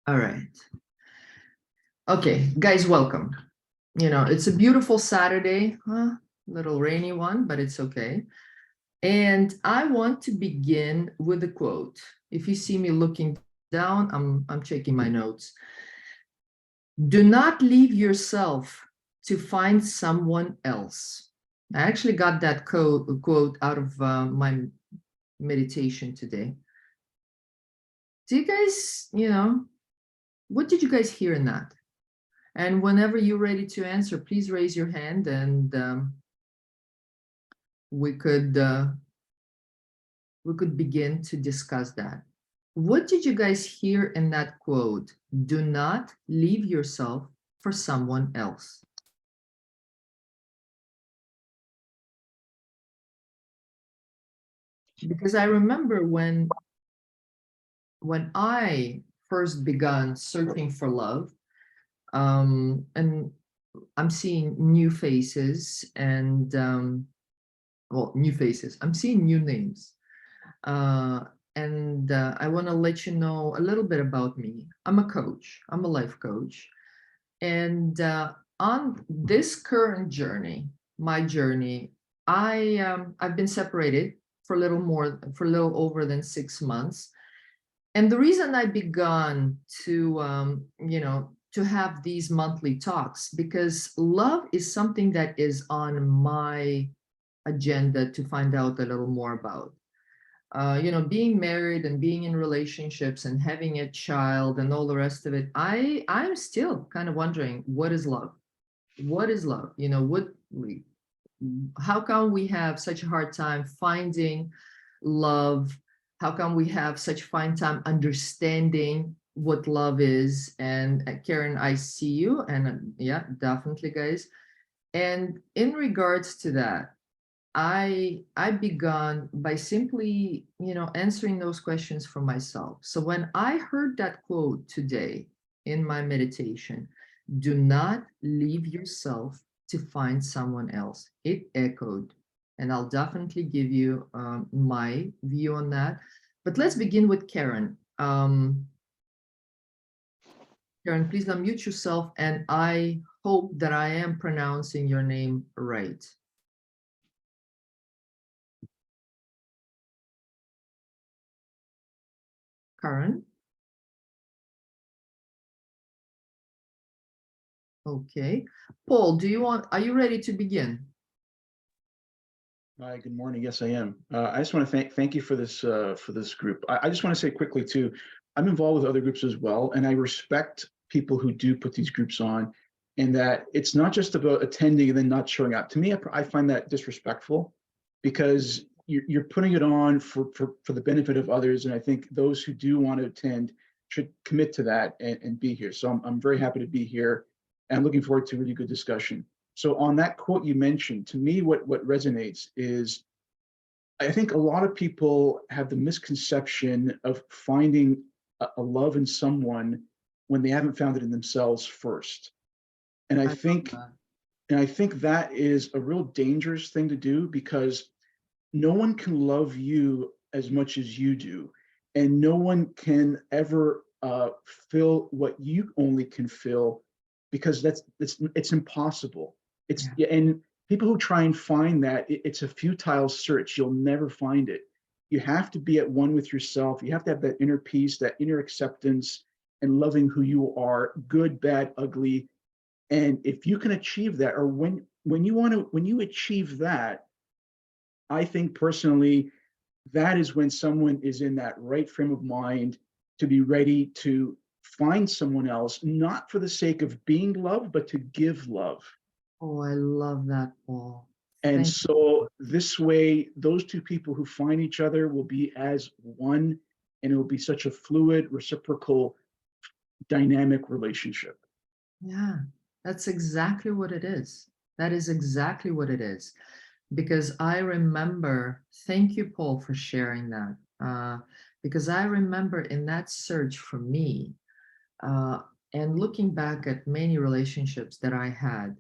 All right. Okay, guys, welcome. It's a beautiful Saturday, little rainy one, but it's okay. And I want to begin with a quote. If you see me looking down, I'm checking my notes. Do not leave yourself to find someone else. I actually got that quote out of my meditation today. Do you guys, what did you guys hear in that? And whenever you're ready to answer, please raise your hand and we could begin to discuss that. What did you guys hear in that quote? Do not leave yourself for someone else. Because I remember when I first began searching for love, and I'm seeing new faces and new faces. I'm seeing new names. And I want to let you know a little bit about me. I'm a coach. I'm a life coach. And on this current journey, my journey, I've been separated for a little over than 6 months. And the reason I began to, to have these monthly talks, because love is something that is on my agenda to find out a little more about. Being married and being in relationships and having a child and all the rest of it, I'm still kind of wondering, what is love? What is love? How come we have such a hard time finding love? How come we have such a fine time understanding what love is? And Karen, I see you, and yeah, definitely, guys. And in regards to that, I began by simply, answering those questions for myself. So when I heard that quote today in my meditation, do not leave yourself to find someone else, it echoed. And I'll definitely give you my view on that. But let's begin with Karen. Karen, please unmute yourself, and I hope that I am pronouncing your name right. Karen? Okay. Paul, are you ready to begin? Hi, good morning. Yes, I am. I just want to thank you for this group. I just want to say quickly too, I'm involved with other groups as well, and I respect people who do put these groups on, and that it's not just about attending and then not showing up. To me, I find that disrespectful, because you're putting it on for the benefit of others, and I think those who do want to attend should commit to that and be here. So I'm very happy to be here, and I'm looking forward to a really good discussion. So on that quote you mentioned, to me, what resonates is, I think a lot of people have the misconception of finding a love in someone when they haven't found it in themselves first. And I I love think that. that is a real dangerous thing to do, because no one can love you as much as you do, and no one can ever fill what you only can fill, because it's impossible. Yeah. And people who try and find that, it's a futile search. You'll never find it. You have to be at one with yourself. You have to have that inner peace, that inner acceptance, and loving who you are, good, bad, ugly. And if you can achieve that, or when you achieve that, I think personally, that is when someone is in that right frame of mind to be ready to find someone else, not for the sake of being loved, but to give love. Oh, I love that, Paul. And Thank so this way, those two people who find each other will be as one, and it will be such a fluid, reciprocal, dynamic relationship. you. Yeah, that's exactly what it is. That is exactly what it is. Because I remember, thank you, Paul, for sharing that. Because I remember in that search for me, uh, and looking back at many relationships that I had,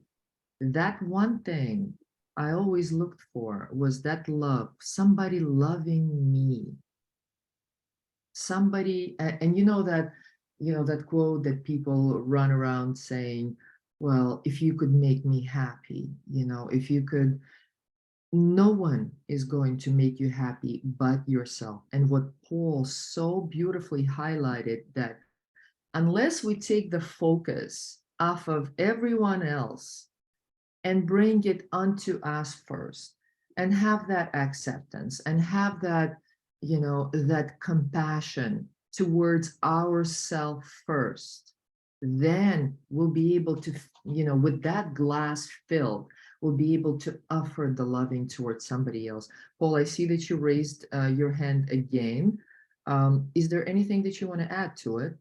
that one thing I always looked for was that love, somebody loving me, somebody, and you know that that quote that people run around saying, well, if you could make me happy, if you could, no one is going to make you happy but yourself. And what Paul so beautifully highlighted, that unless we take the focus off of everyone else and bring it unto us first, and have that acceptance and have that, that compassion towards ourself first, then we'll be able to, with that glass filled, we'll be able to offer the loving towards somebody else. Paul, I see that you raised your hand again. Is there anything that you want to add to it?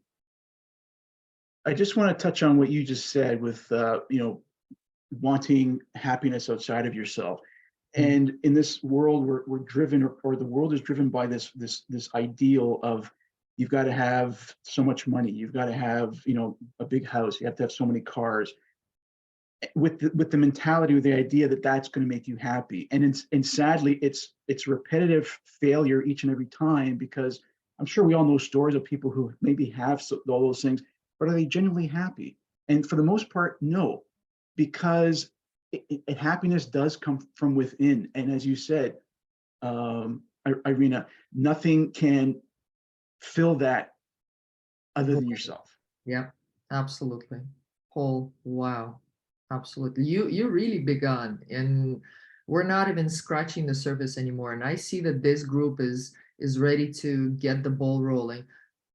I just want to touch on what you just said with, wanting happiness outside of yourself. And in this world, we're driven, or the world is driven by this ideal of, you've got to have so much money, you've got to have, a big house, you have to have so many cars, with the mentality, with the idea that that's going to make you happy. And sadly, it's repetitive failure each and every time, because I'm sure we all know stories of people who maybe have all those things, but are they genuinely happy? And for the most part, no, because happiness does come from within. And as you said, Irina, nothing can fill that other than yourself. Yeah, absolutely. Paul, wow, absolutely. You really begun, and we're not even scratching the surface anymore. And I see that this group is ready to get the ball rolling.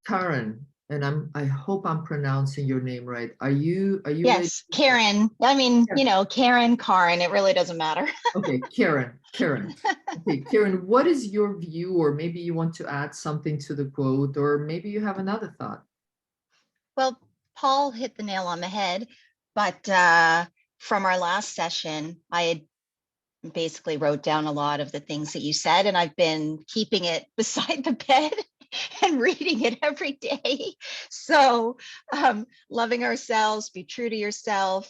Karen, and I hope I'm pronouncing your name right. Are you ready? Yes, Karen. I mean, Karen, Karen, it really doesn't matter. Okay, Karen. Okay, Karen, what is your view, or maybe you want to add something to the quote, or maybe you have another thought? Well, Paul hit the nail on the head, but from our last session, I had basically wrote down a lot of the things that you said, and I've been keeping it beside the bed and reading it every day. So loving ourselves, be true to yourself.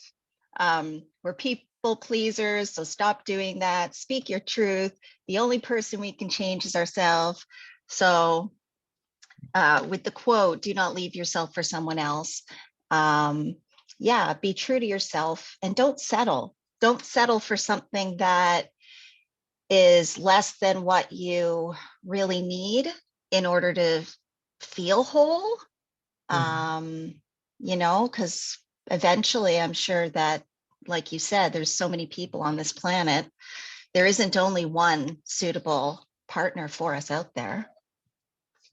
We're people pleasers, so stop doing that. Speak your truth. The only person we can change is ourselves. So with the quote, do not leave yourself for someone else. Yeah, be true to yourself and don't settle. Don't settle for something that is less than what you really need in order to feel whole. Because eventually I'm sure that, like you said, there's so many people on this planet. There isn't only one suitable partner for us out there.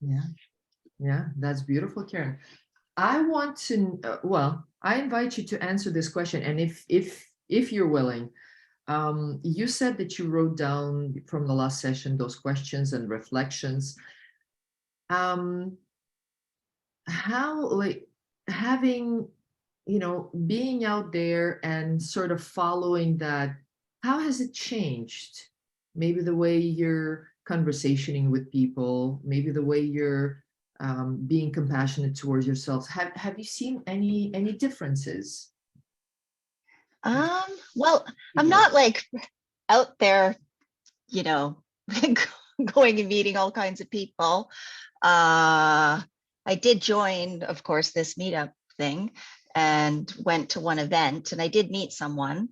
Yeah, that's beautiful, Karen. I want to, I invite you to answer this question. And if you're willing, you said that you wrote down from the last session those questions and reflections. How, like, having, being out there and sort of following that, how has it changed? Maybe the way you're conversationing with people, maybe the way you're being compassionate towards yourselves. Have you seen any differences? Well, I'm not like out there, going and meeting all kinds of people. I did join, of course, this meetup thing and went to one event, and I did meet someone.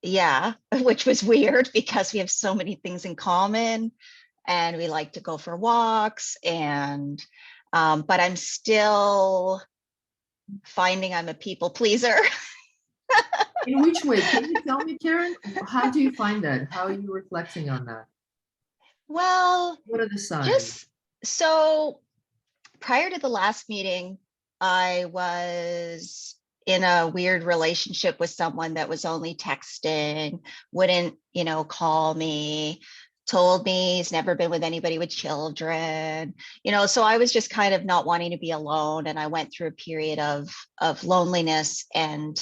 Yeah, which was weird because we have so many things in common and we like to go for walks, and but I'm still finding I'm a people pleaser. In which way? Can you tell me, Karen? How do you find that? How are you reflecting on that? Well, what are the signs? Just so prior to the last meeting, I was in a weird relationship with someone that was only texting, wouldn't, call me, told me he's never been with anybody with children, so I was just kind of not wanting to be alone. And I went through a period of loneliness and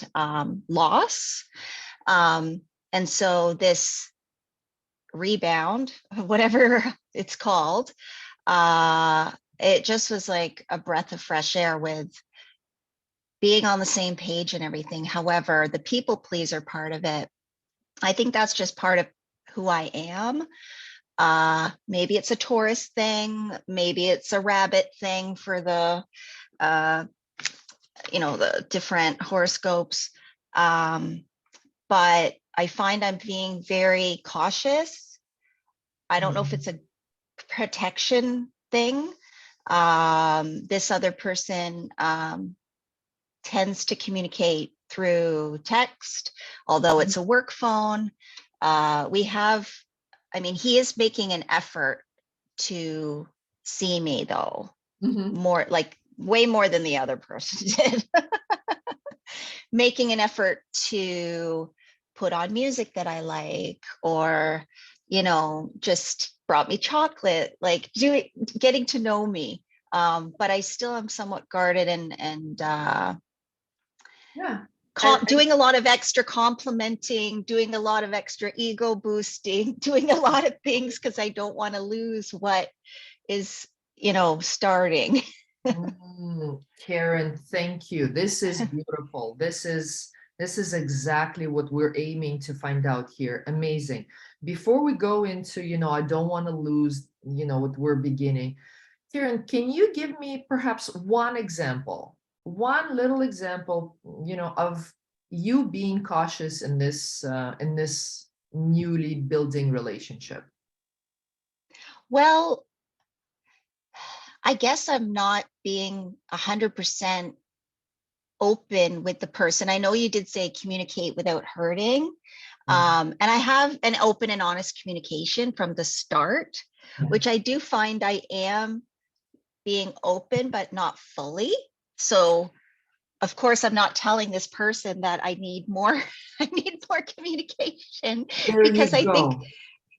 loss. And so this rebound, whatever it's called, it just was like a breath of fresh air with being on the same page and everything. However, the people pleaser part of it, I think that's just part of who I am. Maybe it's a Taurus thing, maybe it's a rabbit thing for the the different horoscopes. But I find I'm being very cautious. I don't know if it's a protection thing. This other person tends to communicate through text, although it's a work phone. He is making an effort to see me, though, more like way more than the other person did. Making an effort to put on music that I like, or, just brought me chocolate, like getting to know me. But I still am somewhat guarded and Yeah. doing a lot of extra complimenting, doing a lot of extra ego boosting, doing a lot of things because I don't want to lose what is, starting. Karen, thank you. This is beautiful. This is exactly what we're aiming to find out here. Amazing. Before we go into, I don't want to lose, what we're beginning. Karen, can you give me perhaps one example, one little example, of you being cautious in this newly building relationship? Well, I guess I'm not being 100% open with the person. I know you did say communicate without hurting. And I have an open and honest communication from the start, which I do find I am being open, but not fully. So of course, I'm not telling this person that I need more, I need more communication, because I think,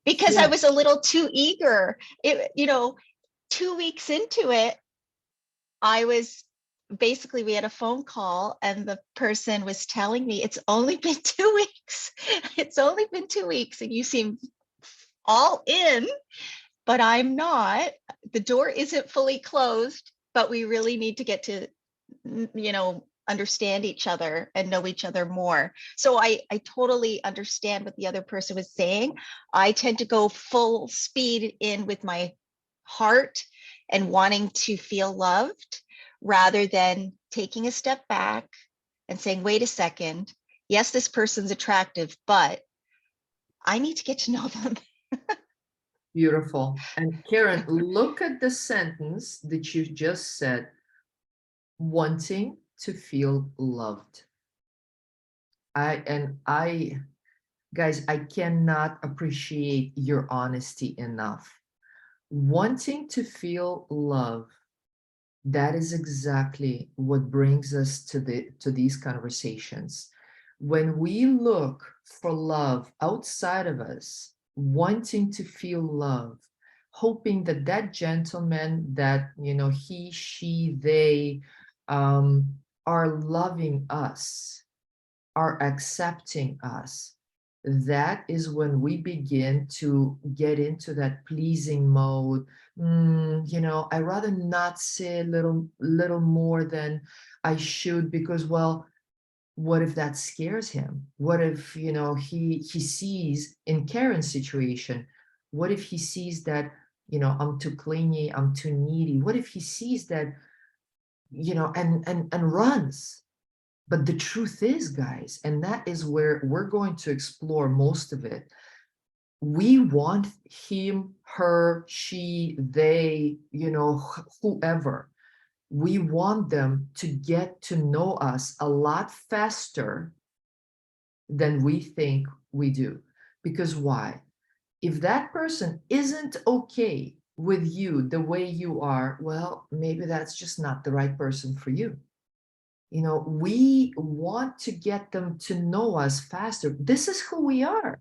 because I was a little too eager. 2 weeks into it, we had a phone call and the person was telling me, it's only been 2 weeks. It's only been 2 weeks and you seem all in, but I'm not. The door isn't fully closed, but we really need to get to, understand each other and know each other more. So I totally understand what the other person was saying. I tend to go full speed in with my heart and wanting to feel loved, rather than taking a step back and saying, wait a second, yes, this person's attractive, but I need to get to know them. Beautiful. And Karen, look at the sentence that you just said, wanting to feel loved. Guys, I cannot appreciate your honesty enough. Wanting to feel love, that is exactly what brings us to these conversations. When we look for love outside of us, wanting to feel love, hoping that that gentleman, that he, she, they are loving us, are accepting us, that is when we begin to get into that pleasing mode. I rather not say a little more than I should, because, well, what if that scares him? What if, he sees in Karen's situation, what if he sees that, I'm too clingy, I'm too needy? What if he sees that, and runs? But the truth is, guys, and that is where we're going to explore most of it, we want him, her, she, they, whoever, we want them to get to know us a lot faster than we think we do. Because why? If that person isn't okay with you the way you are, well, maybe that's just not the right person for you. We want to get them to know us faster. This is who we are.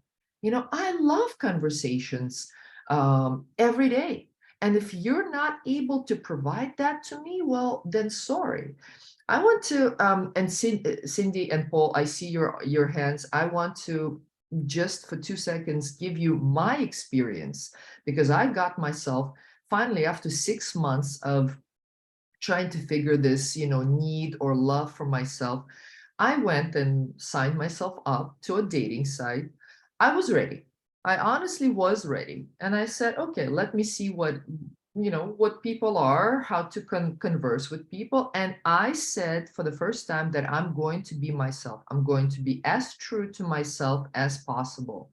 I love conversations every day. And if you're not able to provide that to me, well, then sorry. I want to, and Cindy and Paul, I see your hands. I want to just for 2 seconds give you my experience, because I got myself finally, after 6 months of trying to figure this, need or love for myself, I went and signed myself up to a dating site. I was ready. I honestly was ready. And I said, okay, let me see what, what people are, how to converse with people. And I said for the first time that I'm going to be myself. I'm going to be as true to myself as possible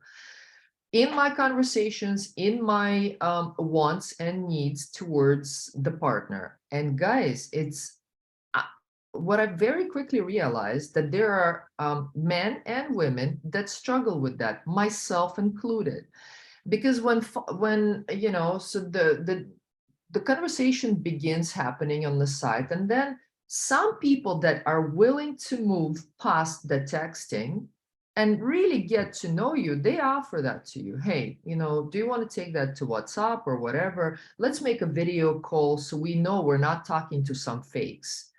in my conversations, in my wants and needs towards the partner. And guys, it's what I very quickly realized that there are men and women that struggle with that, myself included, because when so the conversation begins happening on the site, and then some people that are willing to move past the texting and really get to know you, they offer that to you. Hey, do you want to take that to WhatsApp or whatever? Let's make a video call so we know we're not talking to some fakes.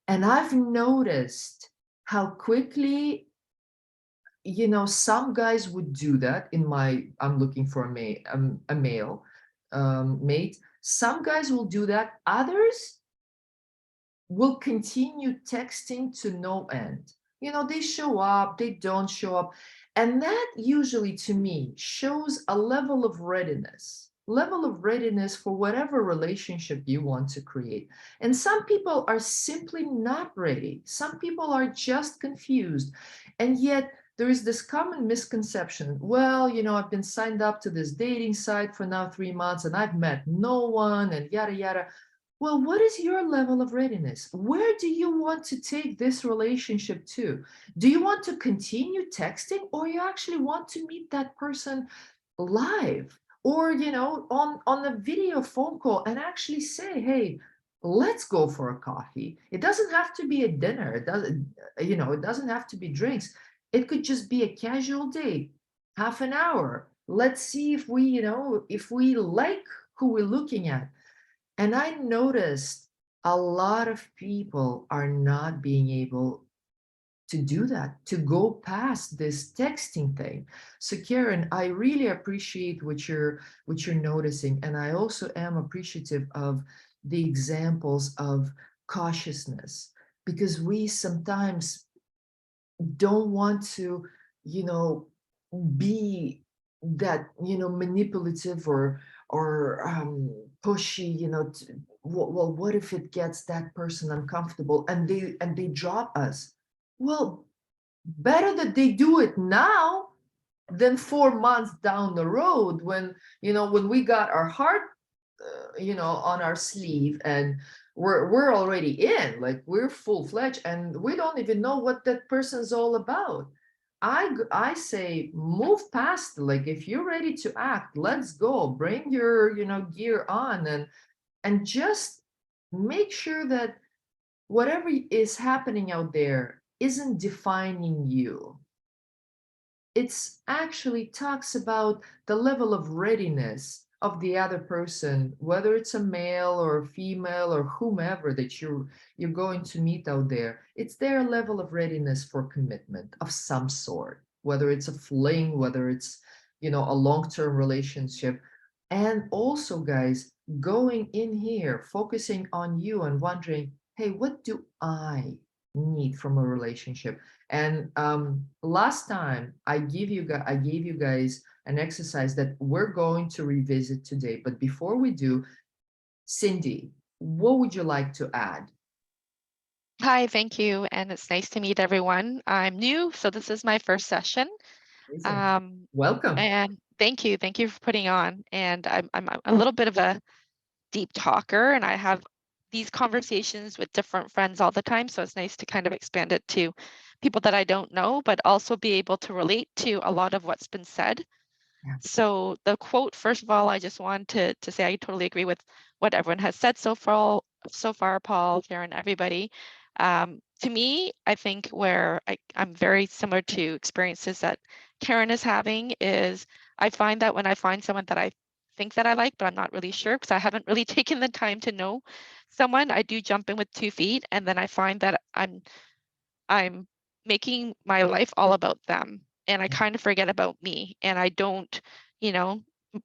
And I've noticed how quickly, some guys would do that I'm looking for a male mate. Some guys will do that. Others will continue texting to no end. They show up, they don't show up. And that usually to me shows a level of readiness for whatever relationship you want to create. And some people are simply not ready. Some people are just confused. And yet there is this common misconception. Well, I've been signed up to this dating site for now 3 months and I've met no one and yada, yada. Well, what is your level of readiness? Where do you want to take this relationship to? Do you want to continue texting, or you actually want to meet that person live, or on a video phone call and actually say, hey, let's go for a coffee? It doesn't have to be a dinner. It doesn't have to be drinks. It could just be a casual date, half an hour. Let's see if we like who we're looking at. And I noticed a lot of people are not being able to do that, to go past this texting thing. So Karen, I really appreciate what you're noticing. And I also am appreciative of the examples of cautiousness, because we sometimes don't want to, be that, manipulative or pushy, well, what if it gets that person uncomfortable and they drop us? Well, better that they do it now than 4 months down the road when, when we got our heart, on our sleeve, and we're already in, like we're full-fledged and we don't even know what that person's all about. I say move past, like if you're ready to act, let's go, bring your gear on, and just make sure that whatever is happening out there isn't defining you. It's actually talks about the level of readiness of the other person, whether it's a male or a female or whomever that you're going to meet out there. It's their level of readiness for commitment of some sort, whether it's a fling, whether it's a long-term relationship. And also, guys, going in here, focusing on you and wondering, hey, what do I need from a relationship? And last time I gave you guys an exercise that we're going to revisit today. But before we do, Cindy, what would you like to add? Hi, thank you. And it's nice to meet everyone. I'm new, so this is my first session. Welcome. And thank you. Thank you for putting on. And I'm a little bit of a deep talker, and I have these conversations with different friends all the time. So it's nice to kind of expand it to people that I don't know, but also be able to relate to a lot of what's been said. Yeah. So the quote, first of all, I just want to say I totally agree with what everyone has said so far, Paul, Karen, everybody. To me, I think where I'm very similar to experiences that Karen is having is I find that when I find someone that I think that I like, but I'm not really sure because I haven't really taken the time to know someone, I do jump in with 2 feet, and then I find that I'm making my life all about them, and I kind of forget about me, and I don't,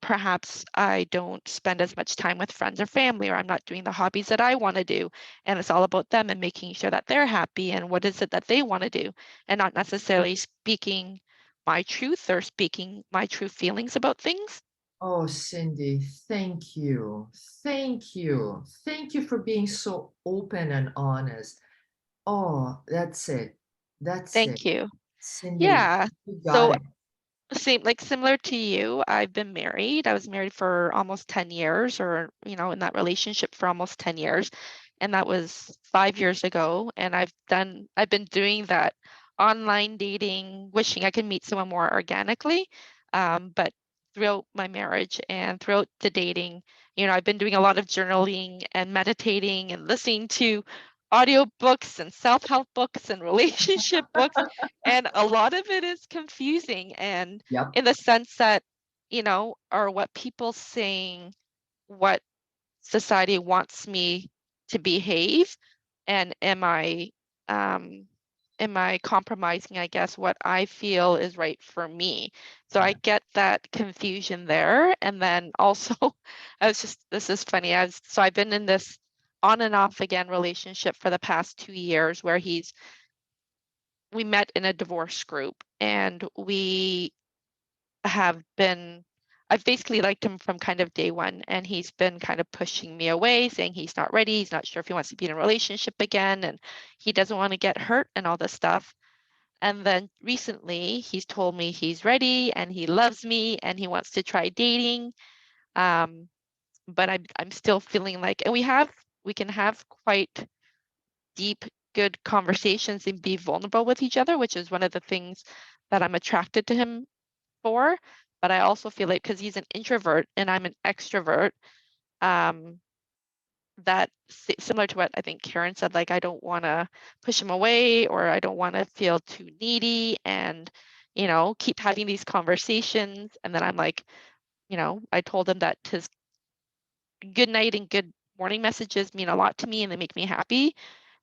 perhaps I don't spend as much time with friends or family, or I'm not doing the hobbies that I want to do, and it's all about them and making sure that they're happy and what is it that they want to do, and not necessarily speaking my truth or speaking my true feelings about things. Oh, Cindy, thank you. Thank you. Thank you for being so open and honest. Oh, that's it. That's it. Thank you. Cindy, Yeah. you got So it. similar to you, I've been married. I was married for almost 10 years, or in that relationship for almost 10 years. And that was 5 years ago. And I've been doing that online dating, wishing I could meet someone more organically. But throughout my marriage and throughout the dating, I've been doing a lot of journaling and meditating and listening to audiobooks and self-help books and relationship books. And a lot of it is confusing, and Yep. in the sense that, are what people saying what society wants me to behave, and um am I compromising, I guess, what I feel is right for me? So I Yeah. get that confusion there. And then also this is funny. I've been in this on and off again relationship for the past 2 years where we met in a divorce group, and have been I've basically liked him from kind of day one, and he's been kind of pushing me away, saying he's not ready, he's not sure if he wants to be in a relationship again, and he doesn't want to get hurt and all this stuff. And then recently he's told me he's ready and he loves me and he wants to try dating. But I'm still feeling like, and we can have quite deep, good conversations and be vulnerable with each other, which is one of the things that I'm attracted to him for. But I also feel like, because he's an introvert and I'm an extrovert, um, that similar to what I think Karen said, like I don't want to push him away, or I don't want to feel too needy, and keep having these conversations. And then I'm like, I told him that his good night and good morning messages mean a lot to me and they make me happy.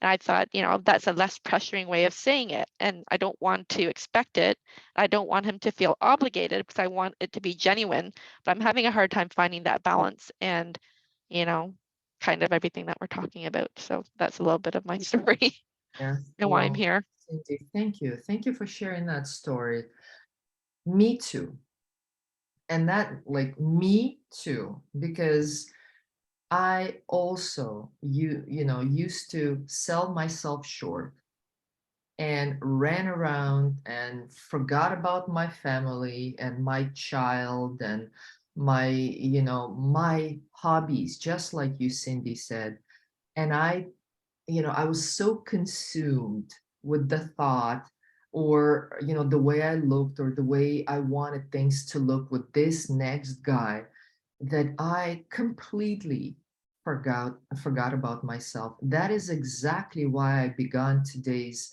And I thought, that's a less pressuring way of saying it. And I don't want to expect it. I don't want him to feel obligated because I want it to be genuine. But I'm having a hard time finding that balance and, you know, kind of everything that we're talking about. So that's a little bit of my story Yeah. and why I'm Well, here. Cindy, thank you. Thank you for sharing that story. Me too. And that, like, me too, because I also, used to sell myself short and ran around and forgot about my family and my child and my hobbies, just like you, Cindy, said. And I was so consumed with the thought, or the way I looked, or the way I wanted things to look with this next guy, that I completely forgot about myself. That is exactly why I began today's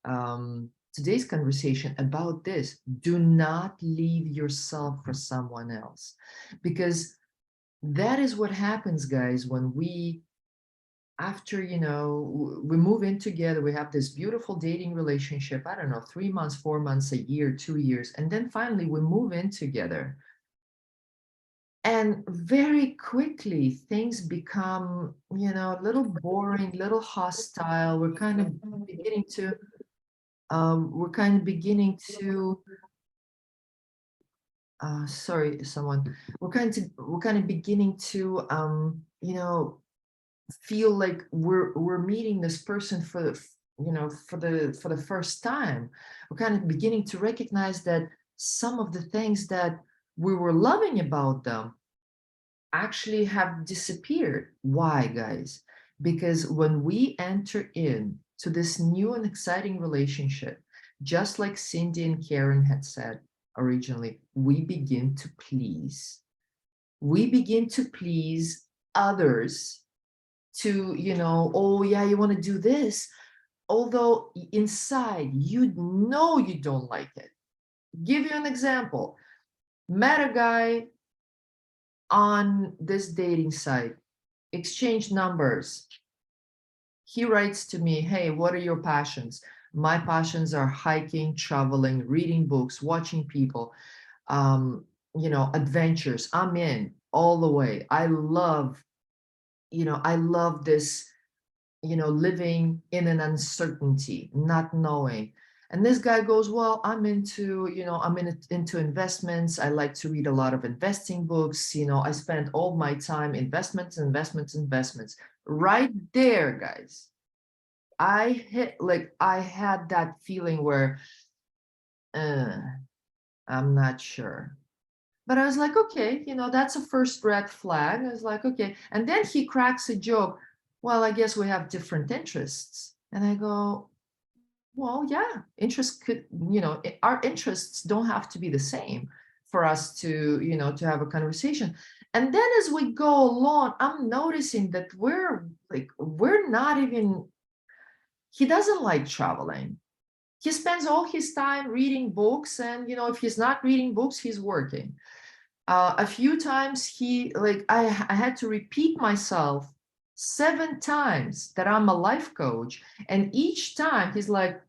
conversation about this. Do not leave yourself for someone else, because that is what happens, guys, when after we move in together, we have this beautiful dating relationship, I don't know, 3 months, 4 months, a year, 2 years, and then finally we move in together, and very quickly things become a little boring, little hostile. We're kind of beginning to sorry, someone. We're kind of beginning to feel like we're meeting this person for the first time. We're kind of beginning to recognize that some of the things that we were loving about them actually have disappeared. Why, guys? Because when we enter in to this new and exciting relationship, just like Cindy and Karen had said originally, we begin to please. We begin to please others to, oh yeah, you want to do this, although inside you don't like it. Give you an example. Met a guy on this dating site, exchange numbers. He writes to me, hey, what are your passions? My passions are hiking, traveling, reading books, watching people, adventures. I'm in all the way. I love this, living in an uncertainty, not knowing. And this guy goes, well, I'm into, into investments. I like to read a lot of investing books. I spend all my time investments, investments, investments. Right there, guys. I had that feeling where I'm not sure. But I was like, okay, that's a first red flag. I was like, okay. And then he cracks a joke. Well, I guess we have different interests. And I go, well, yeah, interests could, our interests don't have to be the same for us to, to have a conversation. And then as we go along, I'm noticing that we're not even, he doesn't like traveling. He spends all his time reading books, and if he's not reading books, he's working. A few times I had to repeat myself 7 times that I'm a life coach, and each time he's like,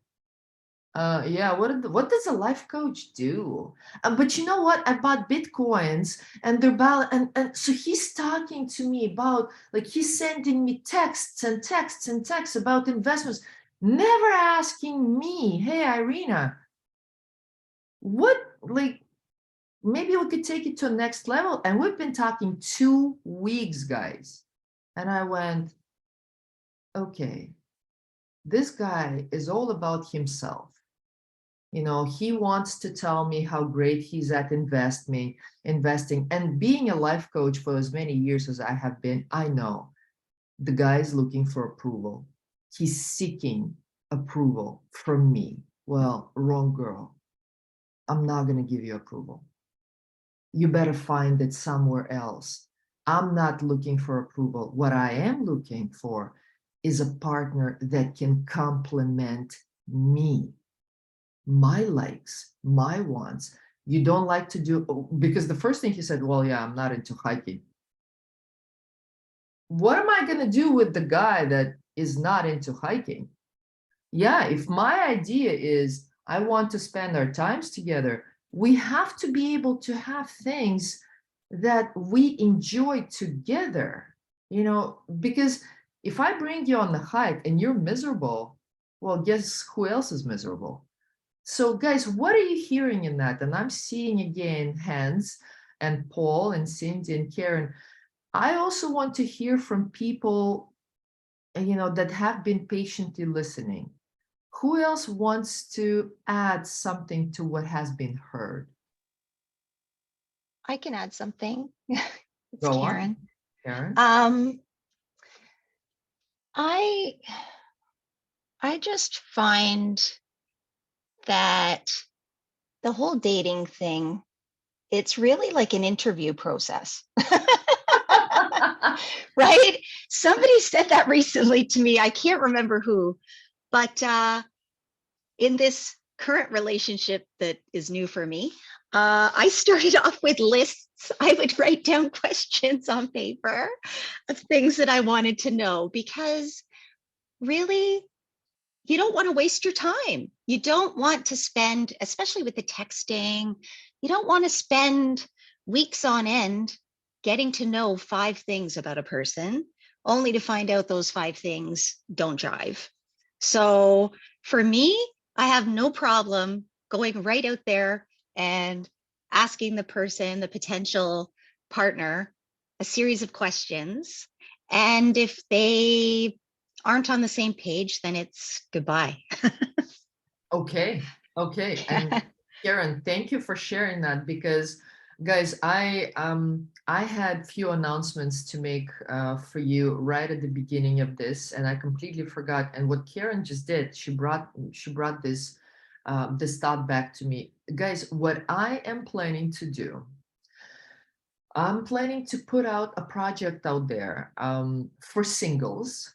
yeah, what does a life coach do? But you know what? I bought Bitcoins and and so he's talking to me about, he's sending me texts and texts and texts about investments, never asking me, hey, Irina, what, maybe we could take it to a next level. And we've been talking 2 weeks, guys. And I went, okay, this guy is all about himself. He wants to tell me how great he's at investing, and being a life coach for as many years as I have been. I know the guy is looking for approval. He's seeking approval from me. Well, wrong girl. I'm not going to give you approval. You better find it somewhere else. I'm not looking for approval. What I am looking for is a partner that can complement me, my likes, my wants. You don't like to do, because the first thing he said, well, yeah, I'm not into hiking. What am I going to do with the guy that is not into hiking? Yeah, if my idea is I want to spend our times together, we have to be able to have things that we enjoy together, because if I bring you on the hike and you're miserable, well, guess who else is miserable? So guys, what are you hearing in that? And I'm seeing again Hans and Paul and Cindy and Karen. I also want to hear from people, that have been patiently listening. Who else wants to add something to what has been heard? I can add something. It's Go Karen. on, Karen. I just find that the whole dating thing, it's really like an interview process. Right? Somebody said that recently to me. I can't remember who, but in this current relationship that is new for me, I started off with lists. I would write down questions on paper of things that I wanted to know, because really, you don't want to waste your time. You don't want to spend, especially with the texting, you don't want to spend weeks on end getting to know 5 things about a person, only to find out those 5 things don't jive. So for me, I have no problem going right out there and asking the person, the potential partner, a series of questions. And if they aren't on the same page, then it's goodbye. Okay. And Karen, thank you for sharing that, because guys, I had few announcements to make for you right at the beginning of this, and I completely forgot. And what Karen just did, she brought this this thought back to me. Guys, what I am planning to do, I'm planning to put out a project out there for singles.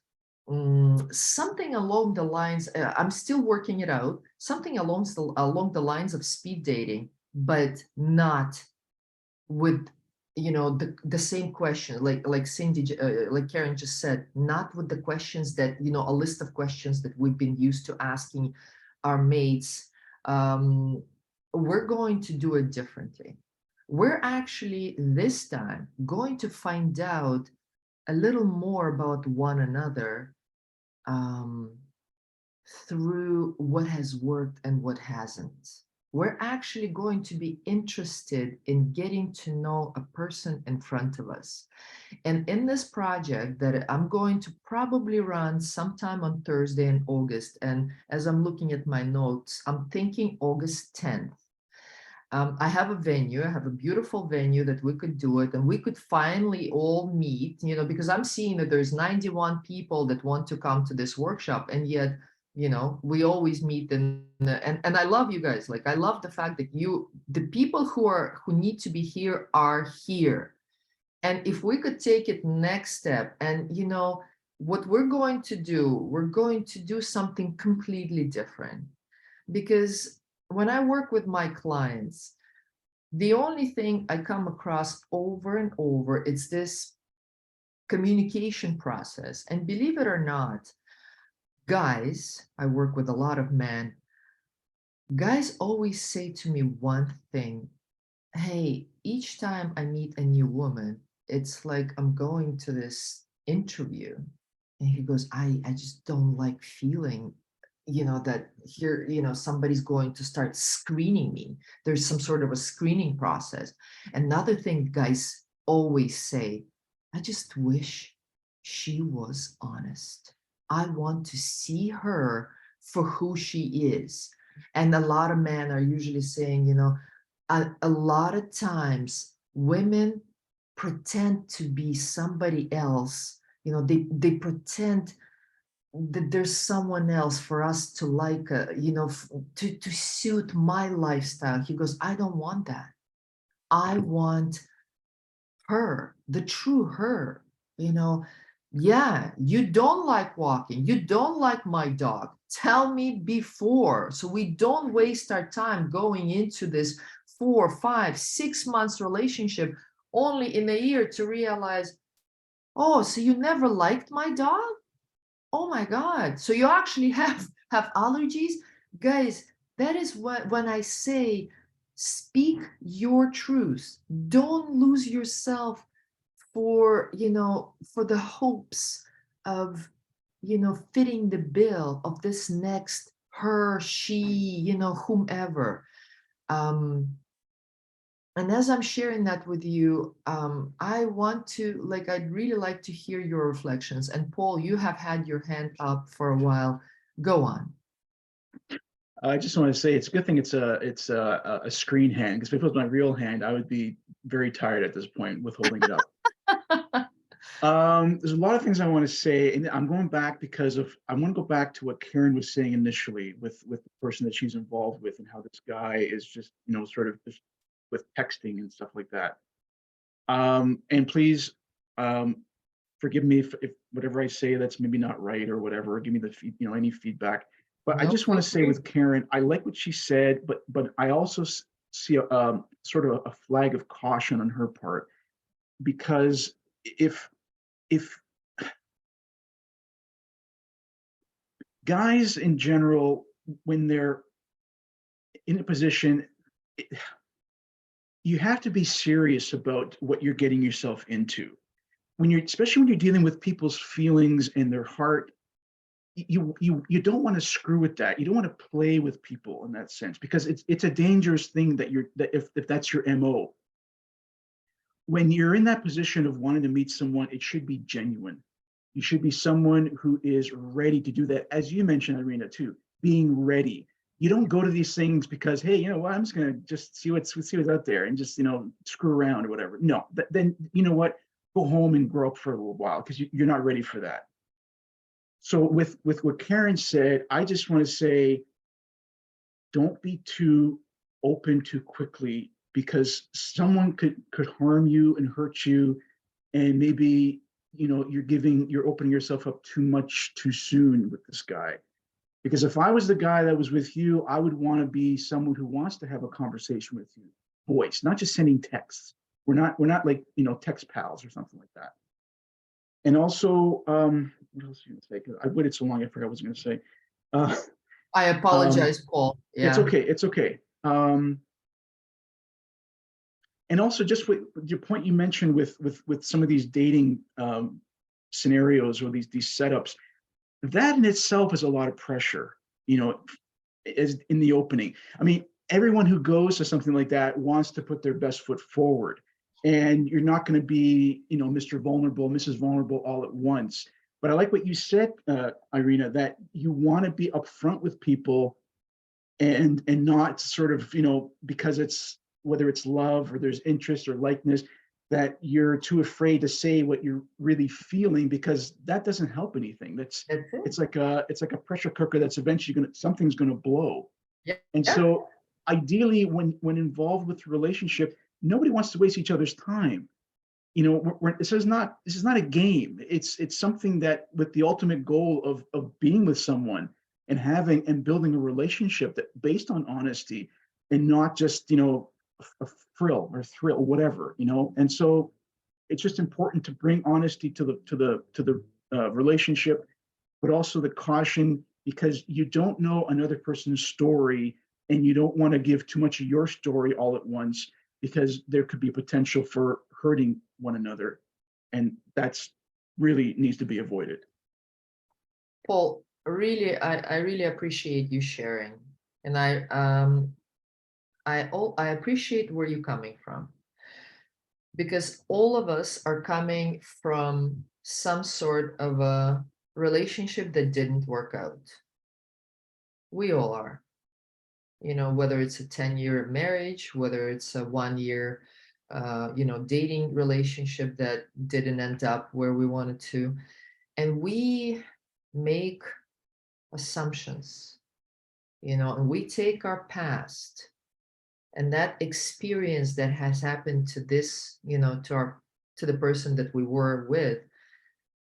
Something along the lines, I'm still working it out, something along the lines of speed dating, but not with, the same question, like Cindy, like Karen just said, not with the questions that, a list of questions that we've been used to asking our mates. We're going to do it differently. We're actually this time going to find out a little more about one another through what has worked and what hasn't. We're actually going to be interested in getting to know a person in front of us. And in this project that I'm going to probably run sometime on Thursday in August, and as I'm looking at my notes, I'm thinking August 10th. I have a venue, I have a beautiful venue that we could do it, and we could finally all meet, you know, because I'm seeing that there's 91 people that want to come to this workshop, and yet, you know, we always meet and I love you guys. Like, I love the fact that the people who need to be here are here. And if we could take it next step, and you know, what we're going to do something completely different. Because when I work with my clients, the only thing I come across over and over, it's this communication process. And believe it or not, guys, I work with a lot of men, guys always say to me one thing: hey, each time I meet a new woman, it's like I'm going to this interview. And he goes, I just don't like feeling, you know, that here, you know, somebody's going to start screening me. There's some sort of a screening process. Another thing guys always say: I just wish she was honest. I want to see her for who she is. And a lot of men are usually saying, you know, a lot of times women pretend to be somebody else. You know, they pretend that there's someone else for us to like, you know, to suit my lifestyle. He goes, I don't want that. I want her, the true her, you know. Yeah, you don't like walking, you don't like my dog. Tell me before, so we don't waste our time going into this 4, 5, 6 months relationship, only in a year to realize, oh, so you never liked my dog? Oh my God. So you actually have allergies? Guys, that is what when I say speak your truth. Don't lose yourself for, you know, for the hopes of, you know, fitting the bill of this next her, she, you know, whomever. And as I'm sharing that with you, I want to, like, I'd really like to hear your reflections. And Paul, you have had your hand up for a while. Go on. I just want to say it's a good thing it's a screen hand, because if it was my real hand, I would be very tired at this point with holding it up. There's a lot of things I want to say, and I'm going back because I want to go back to what Karen was saying initially with the person that she's involved with, and how this guy is just, you know, sort of just with texting and stuff like that. And please forgive me if whatever I say that's maybe not right or whatever. Give me the you know, any feedback. But I No, just want to feel say free. with Karen, I like what she said, but I also see a sort of a flag of caution on her part, because if guys in general, when they're in a position, you have to be serious about what you're getting yourself into. Especially when you're dealing with people's feelings and their heart, you don't want to screw with that. You don't want to play with people in that sense, because it's a dangerous thing that if that's your MO. When you're in that position of wanting to meet someone, it should be genuine. You should be someone who is ready to do that. As you mentioned, Irina, too, being ready. You don't go to these things because, hey, you know what, I'm just gonna just see what's out there and just, you know, screw around or whatever. No, then you know what, go home and grow up for a little while, because you're not ready for that. So with what Karen said, I just want to say, don't be too open too quickly, because someone could harm you and hurt you, and maybe, you know, you're opening yourself up too much too soon with this guy. Because if I was the guy that was with you, I would want to be someone who wants to have a conversation with you, voice, not just sending texts. We're not like, you know, text pals or something like that. And also, what else are you gonna say? I waited so long, I forgot what I was gonna say. I apologize, Paul. It's Yeah. okay. It's okay. And also, just with your point you mentioned with some of these dating scenarios or these setups, that in itself is a lot of pressure. as in the opening. I mean, everyone who goes to something like that wants to put their best foot forward. And you're not going to be, Mr. Vulnerable, Mrs. Vulnerable all at once. But I like what you said, Irina, that you want to be upfront with people and not sort of, because it's whether it's love or there's interest or likeness, that you're too afraid to say what you're really feeling, because that doesn't help anything. That's it. It's like a pressure cooker that's eventually something's gonna blow. Yeah. And so ideally when involved with the relationship, nobody wants to waste each other's time. This is not a game. It's something that, with the ultimate goal of being with someone and having and building a relationship that based on honesty and not just, a frill or thrill, whatever, And so it's just important to bring honesty to the relationship, but also the caution, because you don't know another person's story and you don't want to give too much of your story all at once, because there could be potential for hurting one another. And that's really needs to be avoided. Paul, really, I really appreciate you sharing. And I appreciate where you're coming from, because all of us are coming from some sort of a relationship that didn't work out. We all are, whether it's a 10-year marriage, whether it's a 1-year, dating relationship that didn't end up where we wanted to. And we make assumptions, and we take our past and that experience that has happened to this, to the person that we were with,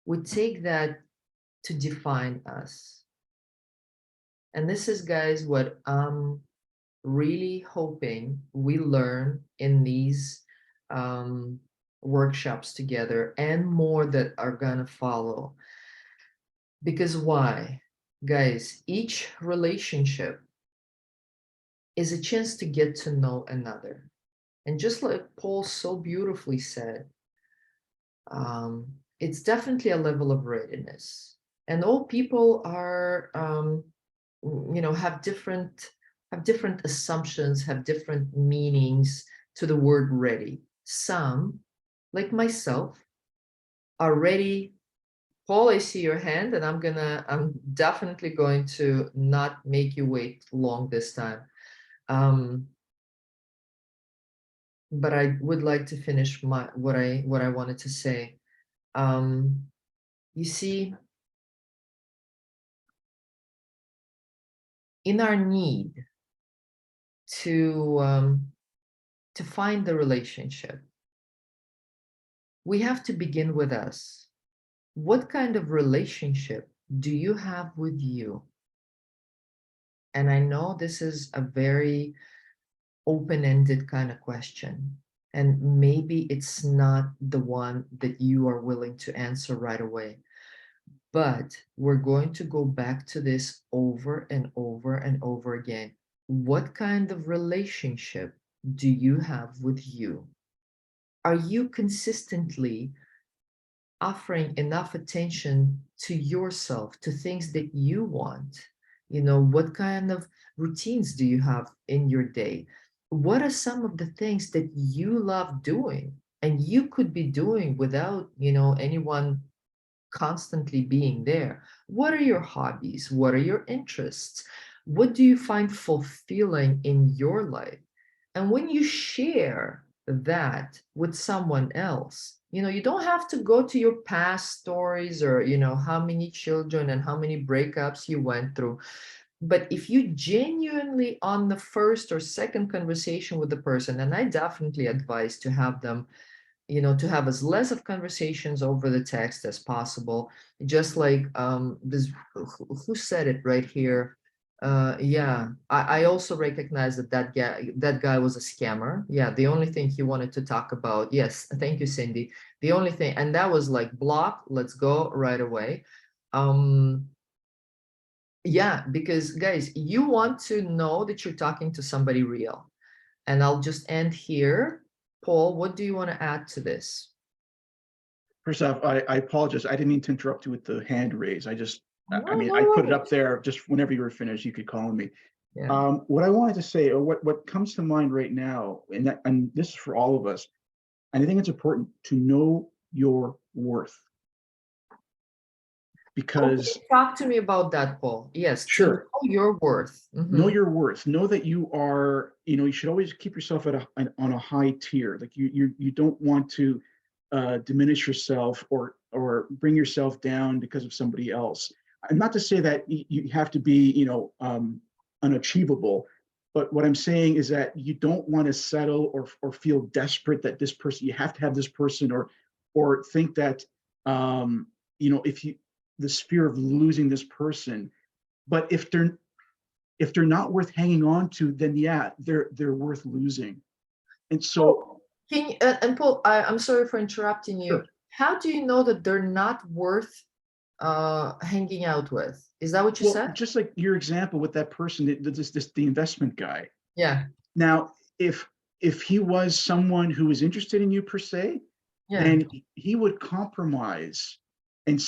we take that to define us. And this is, guys, what I'm really hoping we learn in these workshops together, and more that are gonna follow. Because why? Guys, each relationship is a chance to get to know another. And just like Paul so beautifully said, it's definitely a level of readiness. And all people are, have different assumptions, have different meanings to the word ready. Some, like myself, are ready. Paul, I see your hand, and I'm definitely going to not make you wait long this time. But I would like to finish what I wanted to say. You see, in our need to find the relationship, we have to begin with us. What kind of relationship do you have with you? And I know this is a very open-ended kind of question, and maybe it's not the one that you are willing to answer right away, but we're going to go back to this over and over and over again. What kind of relationship do you have with you? Are you consistently offering enough attention to yourself, to things that you want? What kind of routines do you have in your day? What are some of the things that you love doing and you could be doing without, anyone constantly being there? What are your hobbies? What are your interests? What do you find fulfilling in your life? And when you share that with someone else, you don't have to go to your past stories or, how many children and how many breakups you went through. But if you genuinely, on the first or second conversation with the person, and I definitely advise to have them, to have as less of conversations over the text as possible, just like this, who said it right here? Yeah, I also recognize that guy was a scammer. Yeah, the only thing he wanted to talk about, yes, thank you, Cindy. The only thing, and that was like, block, let's go right away. Yeah, because guys, you want to know that you're talking to somebody real. And I'll just end here. Paul, what do you want to add to this? First off, I apologize. I didn't mean to interrupt you with the hand raise. I just I No, mean, no I put it worries. up there just whenever you were finished, you could call on me. Yeah. What I wanted to say, or what comes to mind right now, and this is for all of us, and I think it's important to know your worth. Because Okay, talk to me about that, Paul. Yes, to know sure, your worth. know Mhm. your worth. Know that you are, you should always keep yourself on a high tier. Like you don't want to diminish yourself or bring yourself down because of somebody else. And not to say that you have to be, unachievable, but what I'm saying is that you don't want to settle or feel desperate that this person, you have to have this person, or think that if you, this fear of losing this person. But if they're not worth hanging on to, then yeah, they're worth losing. And so Oh, can you, and Paul, I'm sorry for interrupting you. sure. How do you know that they're not worth hanging out with? Is that what you Well, said? just like your example with that person, the investment guy. Yeah, Now, if he was someone who was interested in you per se, yeah, then he would compromise and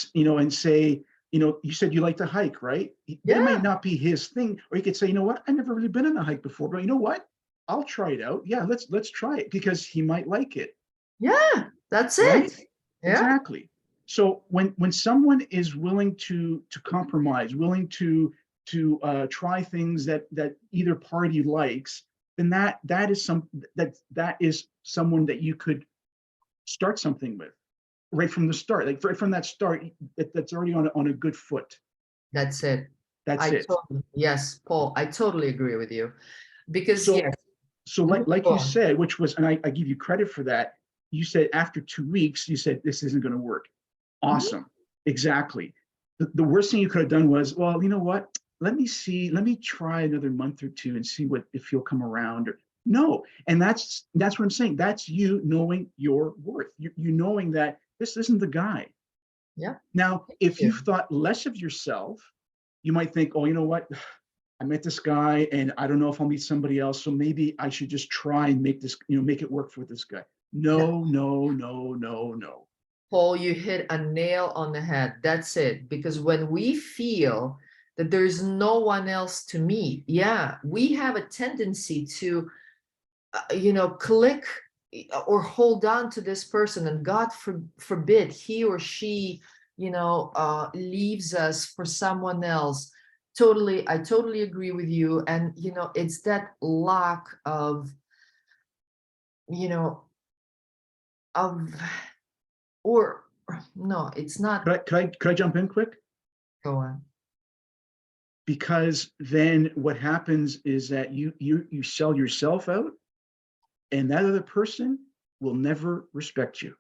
say, you said you like to hike, right? That yeah, might not be his thing, or he could say, you know what, I've never really been on a hike before, but you know what? I'll try it out. Yeah, let's try it because he might like it, yeah. That's right? it. Yeah, Exactly. So when someone is willing to compromise, willing to try things that either party likes, then that is someone that you could start something with right from the start, like right from that start. That's already on a good foot. that's it. That's it. Yes, Paul, I totally agree with you. Because yes, So like go you on. said, which was, and I give you credit for that. You said after 2 weeks, you said this isn't going to work. Mhm. Awesome. Exactly. The worst thing you could have done was, well, you know what? Let me try another month or two and see what if you'll come around. Or no. And that's what I'm saying. That's you knowing your worth. You knowing that this isn't the guy. Yeah, Now, thank if you. you've thought less of yourself, you might think, oh, you know what? I met this guy and I don't know if I'll meet somebody else. So maybe I should just try and make this, make it work for this guy. Yeah. No, no, no, no, no. Paul, you hit a nail on the head. That's it. Because when we feel that there's no one else to meet, yeah, we have a tendency to, click or hold on to this person, and God forbid he or she, leaves us for someone else. I totally agree with you. And, it's that lack of, you know, of, or no, it's not. Could I jump in quick? Go on. Because then what happens is that you sell yourself out, and that other person will never respect you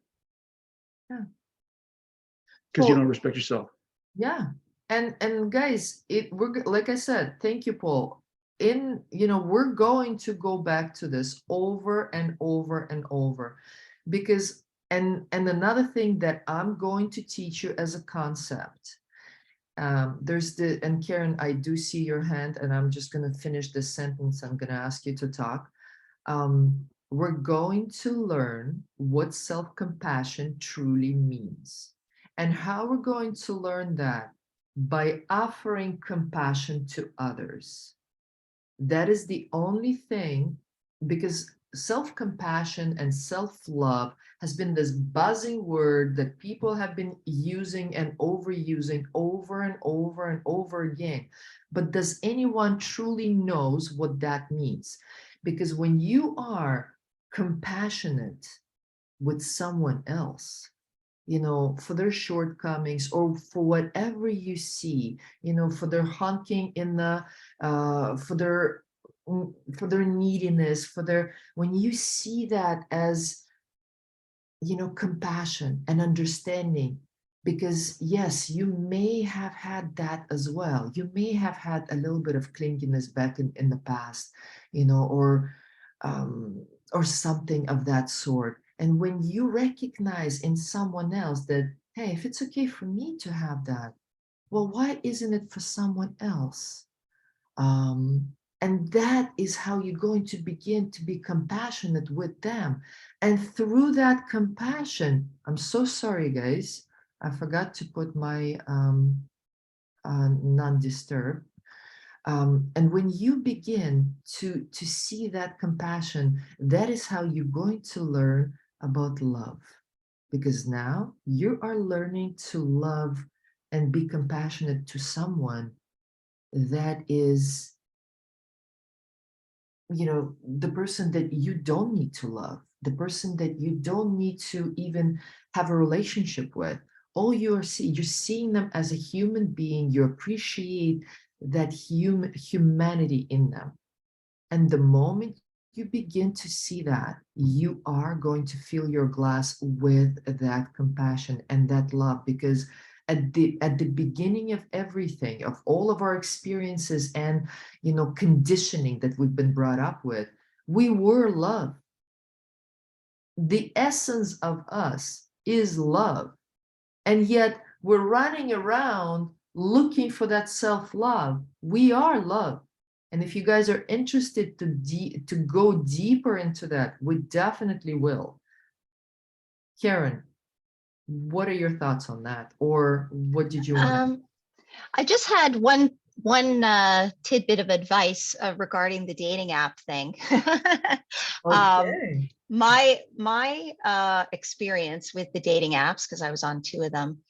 Yeah. because you don't respect yourself. Yeah. And guys, like I said, thank you, Paul. We're going to go back to this over and over and over, because and another thing that I'm going to teach you as a concept. And Karen, I do see your hand, and I'm just going to finish this sentence. I'm going to ask you to talk. We're going to learn what self-compassion truly means. And how we're going to learn that? By offering compassion to others. That is the only thing, because self-compassion and self-love has been this buzzing word that people have been using and overusing over and over and over again. But does anyone truly knows what that means? Because when you are compassionate with someone else, for their shortcomings or for whatever you see, for their honking in the, for their neediness, when you see that as, compassion and understanding, because yes, you may have had that as well. You may have had a little bit of clinginess back in the past, um, or something of that sort. And when you recognize in someone else that, hey, if it's okay for me to have that, well, why isn't it for someone else? And that is how you're going to begin to be compassionate with them. And through that compassion, I'm so sorry, guys. I forgot to put my non-disturbed. And when you begin to see that compassion, that is how you're going to learn about love. Because now you are learning to love and be compassionate to someone that is, the person that you don't need to love, the person that you don't need to even have a relationship with. All you're seeing them as a human being. You appreciate that humanity in them. And the moment you begin to see that, you are going to fill your glass with that compassion and that love, because at the beginning of everything, of all of our experiences and conditioning that we've been brought up with, we were love. The essence of us is love. And yet we're running around looking for that self-love. We are love. And if you guys are interested to go deeper into that, we definitely will. Karen, what are your thoughts on that? Or what did you want? I just had one tidbit of advice regarding the dating app thing. Okay. My experience with the dating apps, because I was on 2 of them,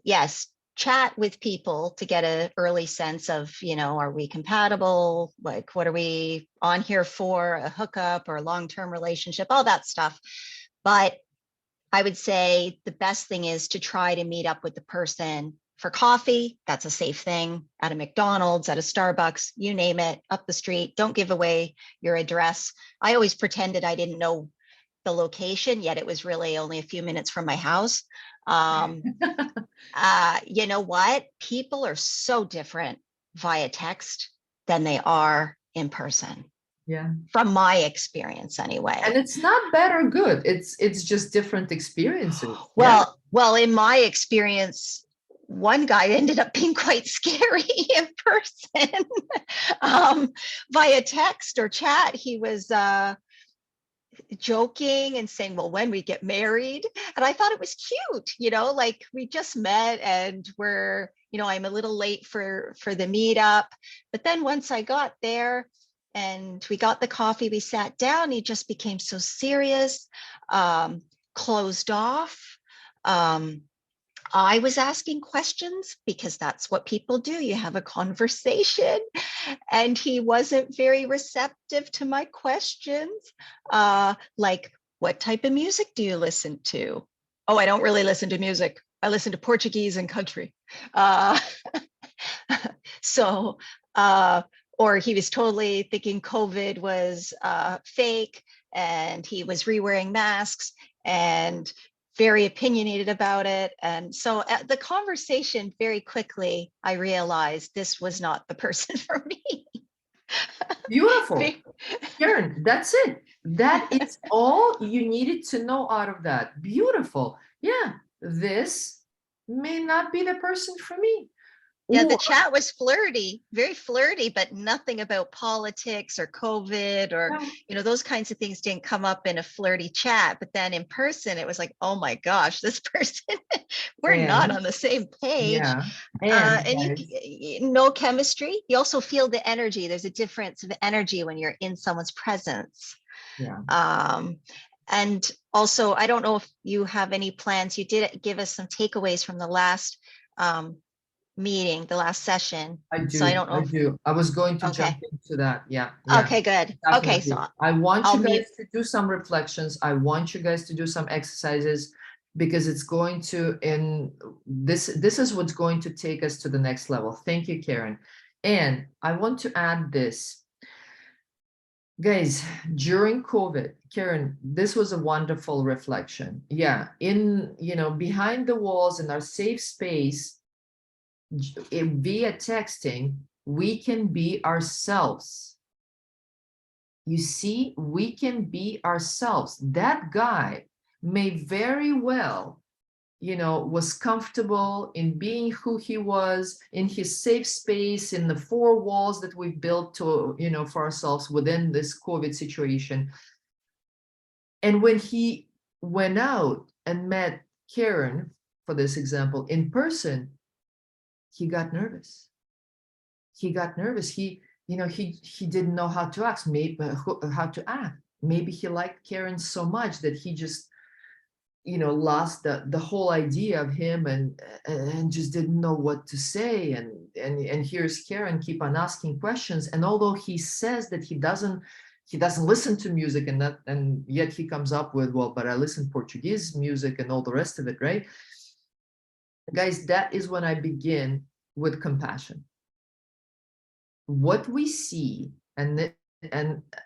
yes, chat with people to get an early sense of, are we compatible? Like, what are we on here for? A hookup or a long-term relationship, all that stuff. But I would say the best thing is to try to meet up with the person for coffee. That's a safe thing. At a McDonald's, at a Starbucks, you name it, up the street. Don't give away your address. I always pretended I didn't know the location, yet it was really only a few minutes from my house. You know what? People are so different via text than they are in person. Yeah. From my experience anyway. And it's not bad or good. It's just different experiences. Well, in my experience, one guy ended up being quite scary in person. Via text or chat, he was joking and saying, well, when we get married. And I thought it was cute, like we just met and we're, I'm a little late for the meetup. But then once I got there and we got the coffee, we sat down, he just became so serious, closed off. I was asking questions because that's what people do. You have a conversation, and he wasn't very receptive to my questions. Like, what type of music do you listen to? Oh, I don't really listen to music. I listen to Portuguese and country. Or he was totally thinking COVID was fake, and he was re-wearing masks and very opinionated about it. And so at the conversation, very quickly, I realized this was not the person for me. Beautiful. Karen, that's it. That is all you needed to know out of that. Beautiful. Yeah, this may not be the person for me. Yeah, the chat was flirty, very flirty, but nothing about politics or COVID or, those kinds of things didn't come up in a flirty chat. But then in person, it was like, oh my gosh, this person, we're not on the same page. Yeah. And you know chemistry. You also feel the energy. There's a difference of energy when you're in someone's presence. Yeah. And also, I don't know if you have any plans. You did give us some takeaways from the last meeting, the last session. I do. So I don't know. I was going to jump into that. Yeah. Okay, good. Definitely. Okay, so I want you guys to do some reflections. I want you guys to do some exercises, because it's going to, this is what's going to take us to the next level. Thank you, Karen. And I want to add this. Guys, during COVID, Karen, this was a wonderful reflection. Yeah, behind the walls in our safe space, via texting, we can be ourselves. You see, we can be ourselves. That guy may very well, was comfortable in being who he was, in his safe space, in the 4 walls that we've built to, for ourselves within this COVID situation. And when he went out and met Karen for this example, in person, he got nervous. He got nervous. He didn't know how to act. Maybe he liked Karen so much that he just, lost the whole idea of him and just didn't know what to say. And here's Karen keep on asking questions. And although he says that he doesn't listen to music and yet he comes up with, well, but I listen Portuguese music and all the rest of it, right? Guys, that is when I begin with compassion. What we see, and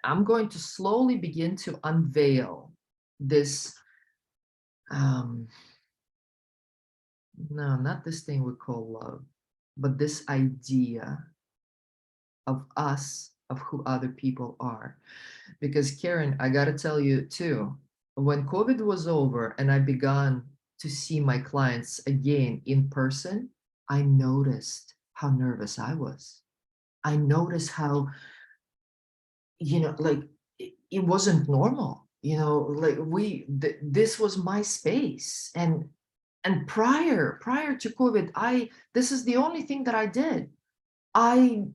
I'm going to slowly begin to unveil this, no, not this thing we call love, but this idea of us, of who other people are. Because Karen, I gotta tell you too, when COVID was over and I began to see my clients again in person, I noticed how nervous I was. I noticed how, like it wasn't normal, like this was my space. And prior to COVID, this is the only thing that I did. I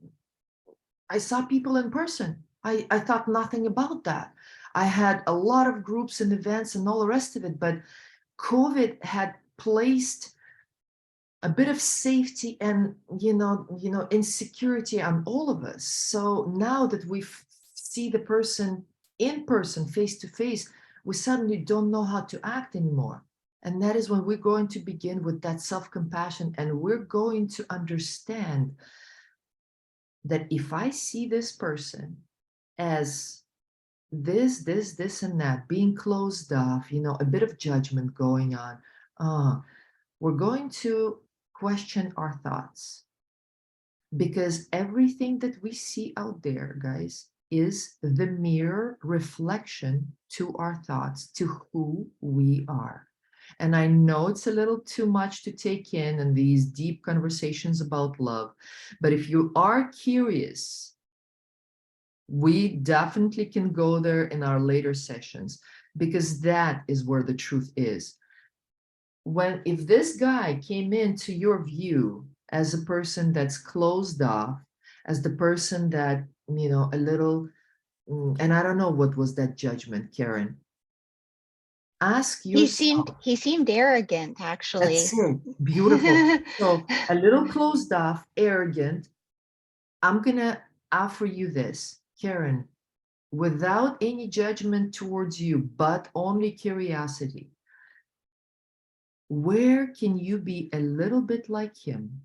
saw people in person. I thought nothing about that. I had a lot of groups and events and all the rest of it, but COVID had placed a bit of safety and insecurity on all of us. So now that we see the person in person, face to face, we suddenly don't know how to act anymore. And that is when we're going to begin with that self-compassion, and we're going to understand that if I see this person as this, and that, being closed off, a bit of judgment going on, we're going to question our thoughts, because everything that we see out there, guys, is the mere reflection to our thoughts, to who we are. And I know it's a little too much to take in these deep conversations about love, but if you are curious, we definitely can go there in our later sessions, because that is where the truth is. If this guy came into your view as a person that's closed off, as the person that, a little, and I don't know what was that judgment, Karen. Ask yourself. He seemed arrogant, actually. That's it. Beautiful. So a little closed off, arrogant. I'm gonna offer you this, Karen, without any judgment towards you, but only curiosity. Where can you be a little bit like him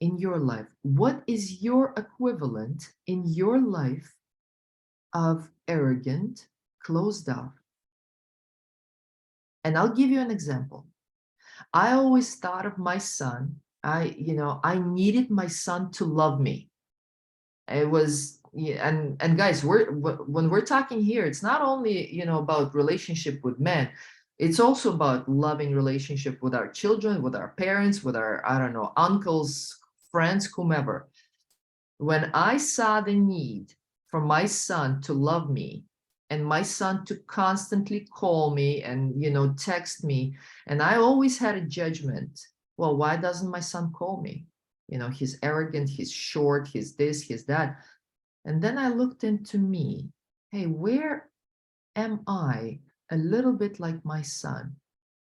in your life? What is your equivalent in your life of arrogant, closed off? And I'll give you an example. I always thought of my son. I needed my son to love me. It was, and guys, when we're talking here, it's not only, about relationship with men. It's also about loving relationship with our children, with our parents, with our, I don't know, uncles, friends, whomever. When I saw the need for my son to love me, and my son to constantly call me and, text me, and I always had a judgment. Well, why doesn't my son call me? He's arrogant, he's short, he's this, he's that. And then I looked into me. Hey, where am I a little bit like my son?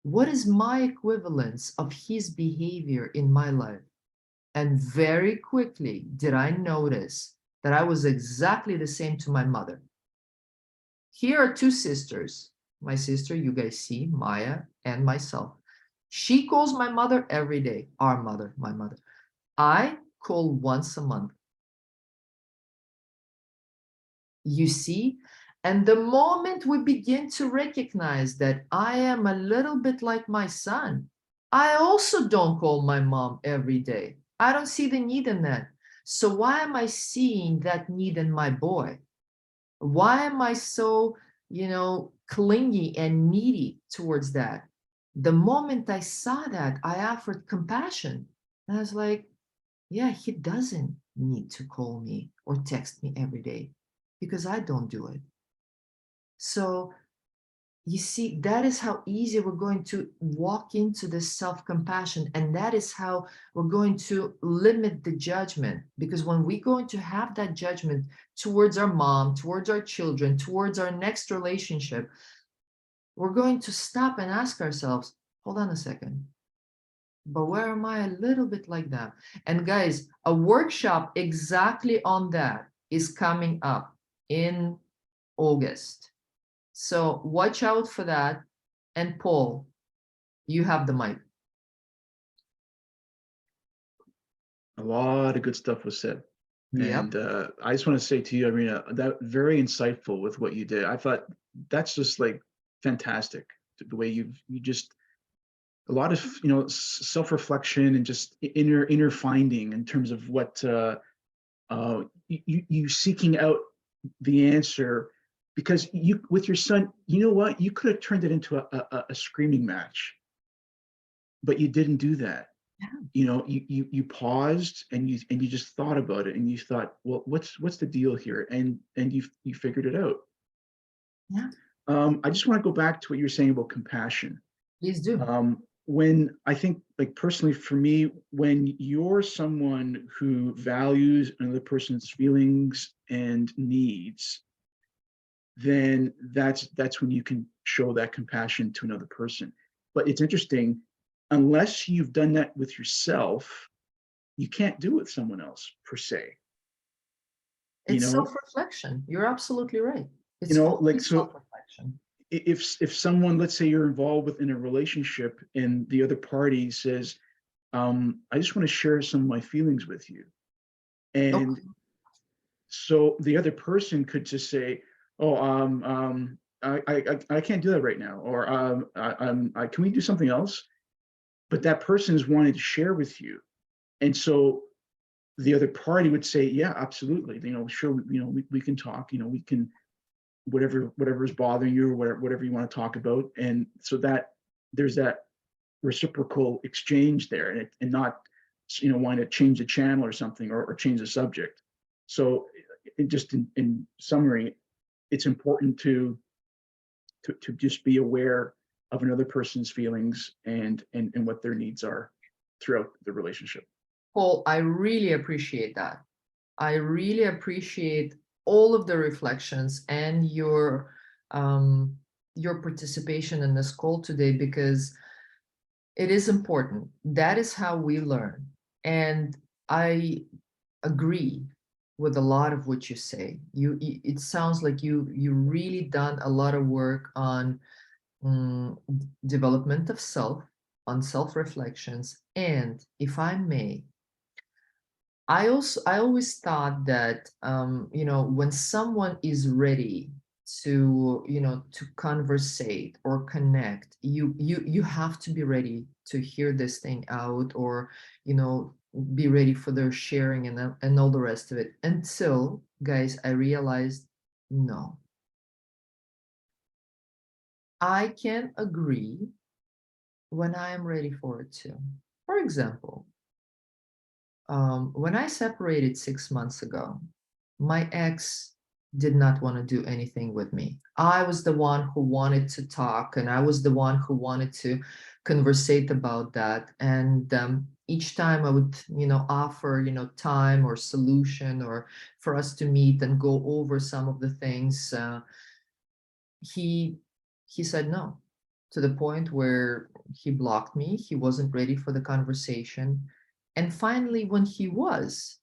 What is my equivalence of his behavior in my life? And very quickly did I notice that I was exactly the same to my mother. Here are two sisters. My sister, you guys see, Maya, and myself. She calls my mother every day. Our mother, my mother. I call once a month. You see? And the moment we begin to recognize that I am a little bit like my son, I also don't call my mom every day. I don't see the need in that. So why am I seeing that need in my boy? Why am I so, clingy and needy towards that? The moment I saw that, I offered compassion. And I was like, yeah, he doesn't need to call me or text me every day, because I don't do it. So you see, that is how easy we're going to walk into this self-compassion, and that is how we're going to limit the judgment. Because when we're going to have that judgment towards our mom, towards our children, towards our next relationship, we're going to stop and ask ourselves, hold on a second, but where am I a little bit like that? And guys, a workshop exactly on that is coming up in August. So watch out for that. And Paul, you have the mic. A lot of good stuff was said. Yep. And I just want to say to you, Irina, that very insightful with what you did. I thought that's just like fantastic. The way you just a lot of self-reflection and just inner finding in terms of what you seeking out the answer, because you with your son, you know what, you could have turned it into a screaming match, but you didn't do that. Yeah. You paused and you just thought about it, and you thought, well, what's the deal here, and you figured it out. Yeah. I just want to go back to what you were saying about compassion. Please do. When I think, like personally for me, when you're someone who values another person's feelings and needs, then that's when you can show that compassion to another person. But it's interesting, unless you've done that with yourself, you can't do it with someone else per se. It's self-reflection. You're absolutely right. It's like, so self-reflection. if someone, let's say you're involved within a relationship and the other party says, I just want to share some of my feelings with you. And so the other person could just say, oh, I can't do that right now, or can we do something else? But that person is wanting to share with you. And so the other party would say, yeah, absolutely. Sure, we can talk, we can, whatever is bothering you, or whatever you want to talk about. And so that there's that reciprocal exchange there, and not wanting to change the channel or something, or change the subject. So just in summary, it's important to just be aware of another person's feelings and what their needs are throughout the relationship. Paul, I really appreciate that. I really appreciate all of the reflections and your participation in this call today, because it is important. That is how we learn. And I agree with a lot of what you say. It sounds like you really done a lot of work on development of self, on self-reflections. And if I may, I always thought that when someone is ready to to conversate or connect, you have to be ready to hear this thing out, or be ready for their sharing and all the rest of it. Until, guys, I realized, no, I can agree when I am ready for it too. For example, when I separated 6 months ago, my ex did not want to do anything with me. I was the one who wanted to talk, and I was the one who wanted to conversate about that. And each time I would, offer, time or solution, or for us to meet and go over some of the things, he said no, to the point where he blocked me. He wasn't ready for the conversation. And finally, when he was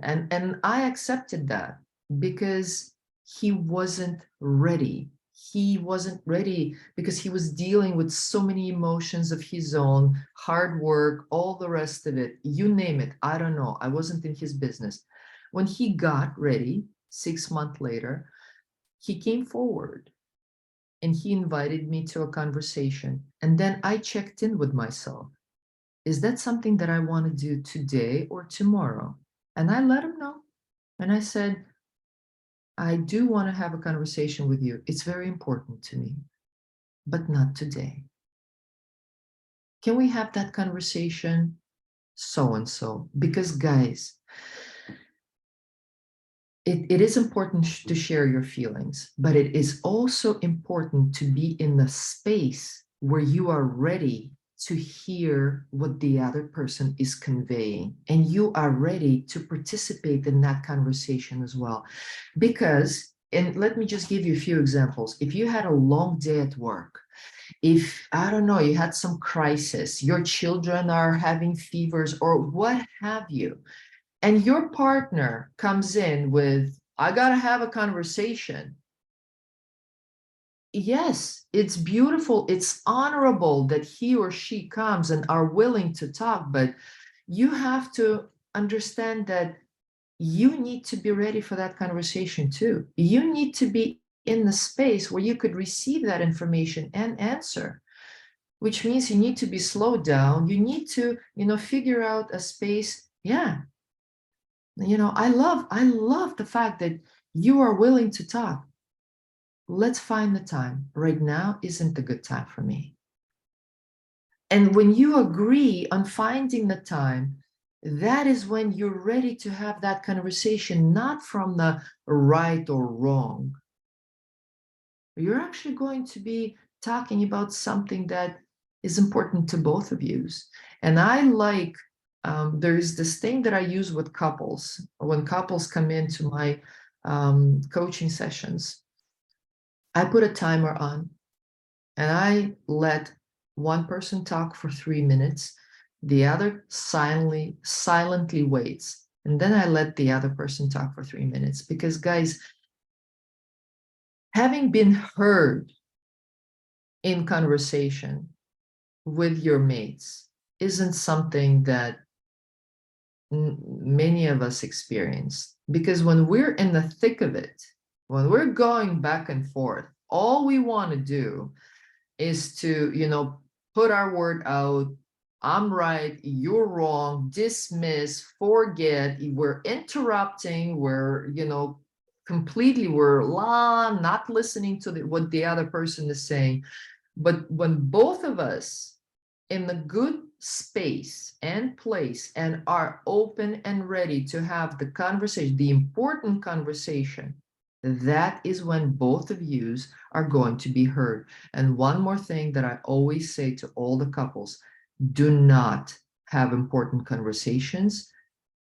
and I accepted that, because he wasn't ready. He wasn't ready because he was dealing with so many emotions of his own, hard work, all the rest of it, you name it. I don't know. I wasn't in his business. When he got ready, 6 months later, he came forward and he invited me to a conversation. And then I checked in with myself. Is that something that I want to do today or tomorrow? And I let him know. And I said, I do want to have a conversation with you. It's very important to me, but not today. Can we have that conversation so and so? Because, guys, it is important to share your feelings, but it is also important to be in the space where you are ready to hear what the other person is conveying, and you are ready to participate in that conversation as well. Because, and let me just give you a few examples. If you had a long day at work, if, I don't know, you had some crisis, your children are having fevers or what have you, and your partner comes in with, I gotta have a conversation. Yes, it's beautiful, it's honorable that he or she comes and are willing to talk, but you have to understand that you need to be ready for that conversation too. You need to be in the space where you could receive that information and answer, which means you need to be slowed down. You need to, figure out a space. Yeah. I love the fact that you are willing to talk. Let's find the time. Right now isn't a good time for me. And when you agree on finding the time, that is when you're ready to have that conversation, not from the right or wrong. You're actually going to be talking about something that is important to both of you. And I like, there's this thing that I use with couples. When couples come into my coaching sessions, I put a timer on and I let one person talk for 3 minutes, the other silently waits, and then I let the other person talk for 3 minutes. Because guys, having been heard in conversation with your mates isn't something that many of us experience. Because when we're in the thick of it, when we're going back and forth, all we want to do is to, put our word out. I'm right, you're wrong, dismiss, forget. We're interrupting, we're, completely, we're not listening to what the other person is saying. But when both of us in the good space and place and are open and ready to have the conversation, the important conversation, that is when both of yous are going to be heard. And one more thing that I always say to all the couples: do not have important conversations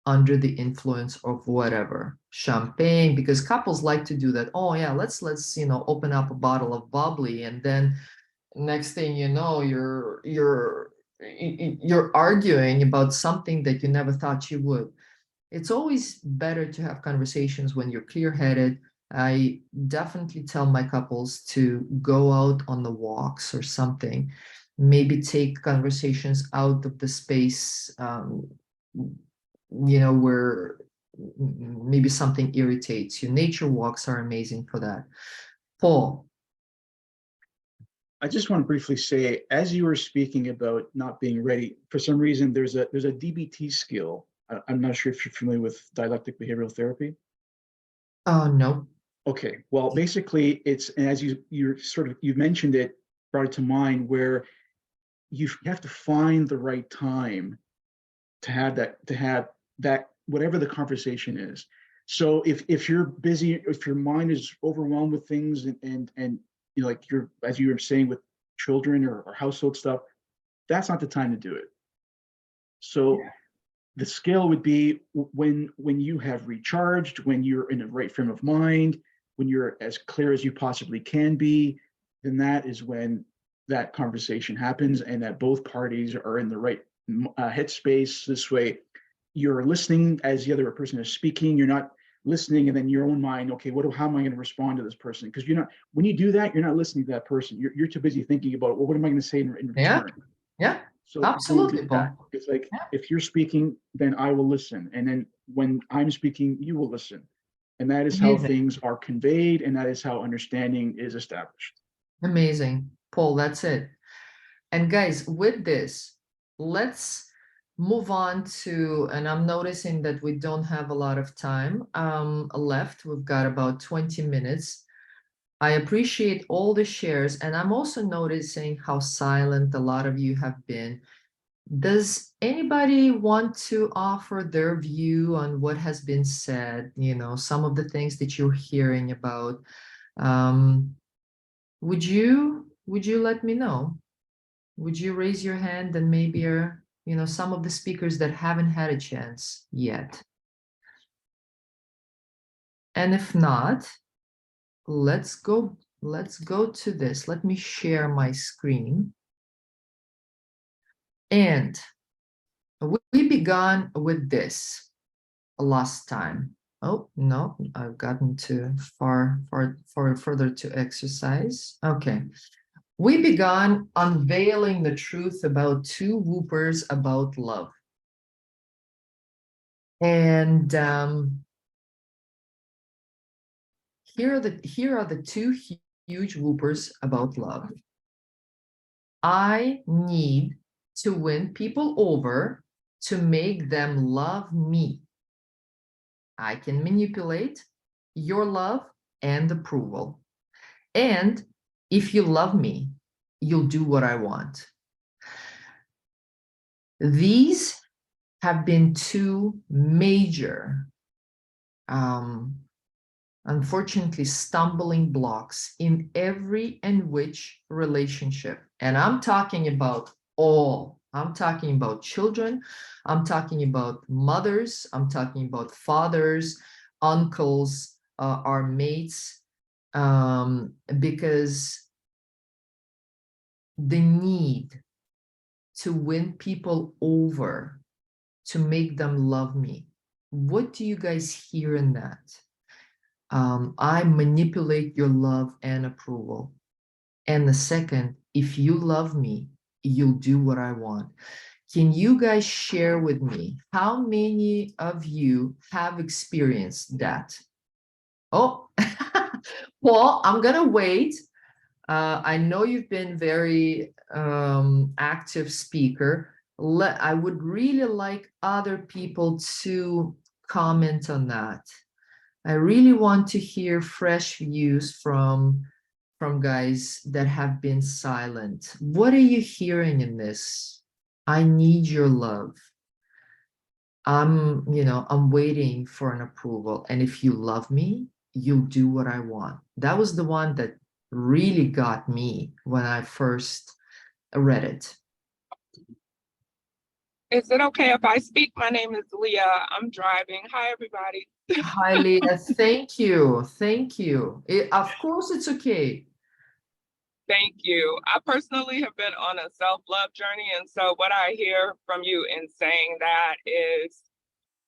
under the influence of whatever, champagne, because couples like to do that. Oh yeah, let's open up a bottle of bubbly, and then next thing you know, you're arguing about something that you never thought you would. It's always better to have conversations when you're clear-headed. I definitely tell my couples to go out on the walks or something, maybe take conversations out of the space, where maybe something irritates you. Nature walks are amazing for that. Paul. I just want to briefly say, as you were speaking about not being ready, for some reason, there's a DBT skill. I'm not sure if you're familiar with dialectic behavioral therapy. No. Okay, well, basically, it's, and as you mentioned it, brought it to mind, where you have to find the right time to have that whatever the conversation is. So if you're busy, if your mind is overwhelmed with things, and like as you were saying, with children or household stuff, that's not the time to do it. So the skill would be when you have recharged, when you're in the right frame of mind, when you're as clear as you possibly can be, then that is when that conversation happens, and that both parties are in the right headspace. This way, you're listening as the other person is speaking. You're not listening and then your own mind, okay, how am I going to respond to this person? Because when you do that, you're not listening to that person. You're too busy thinking about, well, what am I going to say in return? Yeah. So Absolutely, Paul. it's like, if you're speaking, then I will listen, and then when I'm speaking, you will listen, and that is how Amazing. things are conveyed, and that is how understanding is established. Amazing, Paul. That's it. And guys, with this, let's move on to, and I'm noticing that we don't have a lot of time left. We've got about 20 minutes. I appreciate all the shares, and I'm also noticing how silent a lot of you have been. Does anybody want to offer their view on what has been said? You know, some of the things that you're hearing about. Would you let me know? Would you raise your hand, and maybe some of the speakers that haven't had a chance yet? And if not, let's go to this. Let me share my screen. And we began with this last time. Oh, no, I've gotten too far further to exercise. Okay. We began unveiling the truth about two whoopers about love. And here are the two huge whoopers about love. I need to win people over to make them love me. I can manipulate your love and approval. And if you love me, you'll do what I want. These have been two major, unfortunately, stumbling blocks in every and which relationship. And I'm talking about all. I'm talking about children. I'm talking about mothers. I'm talking about fathers, uncles, our mates, because the need to win people over, to make them love me. What do you guys hear in that? I manipulate your love and approval. And the second, if you love me, you'll do what I want. Can you guys share with me how many of you have experienced that? Oh, Paul, I'm gonna wait. I know you've been very active speaker. I would really like other people to comment on that. I really want to hear fresh views from guys that have been silent. What are you hearing in this? I need your love. I'm waiting for an approval. And if you love me, you'll do what I want. That was the one that really got me when I first read it. Is it okay if I speak? My name is Leah. I'm driving. Hi, everybody. Hi, Leah. Thank you. Thank you. Of course, it's okay. Thank you. I personally have been on a self-love journey. And so what I hear from you in saying that is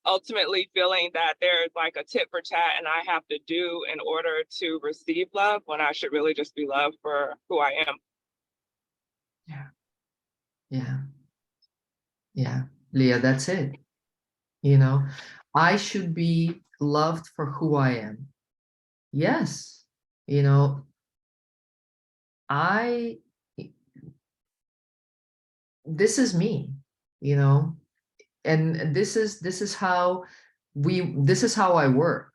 ultimately feeling that there's like a tit for tat and I have to do in order to receive love, when I should really just be loved for who I am. Yeah. Yeah. Yeah. Leah, that's it. I should be loved for who I am. Yes. This is me, and this is how I work.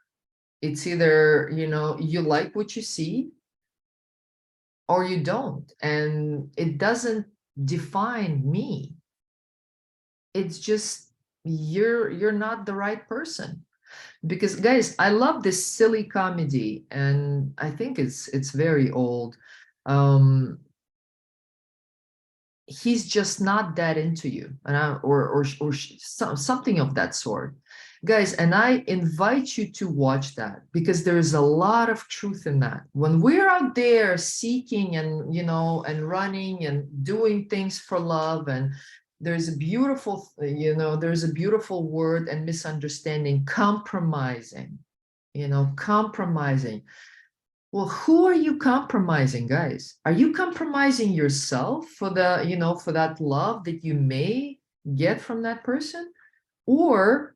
It's either, you like what you see or you don't, and it doesn't define me. It's just you're not the right person. Because guys, I love this silly comedy, and I think it's very old. He's just not that into you, and something of that sort, guys. And I invite you to watch that, because there's a lot of truth in that. When we're out there seeking and and running and doing things for love, and there's a beautiful word and misunderstanding, compromising. Compromising. Well, who are you compromising, guys? Are you compromising yourself for for that love that you may get from that person? Or,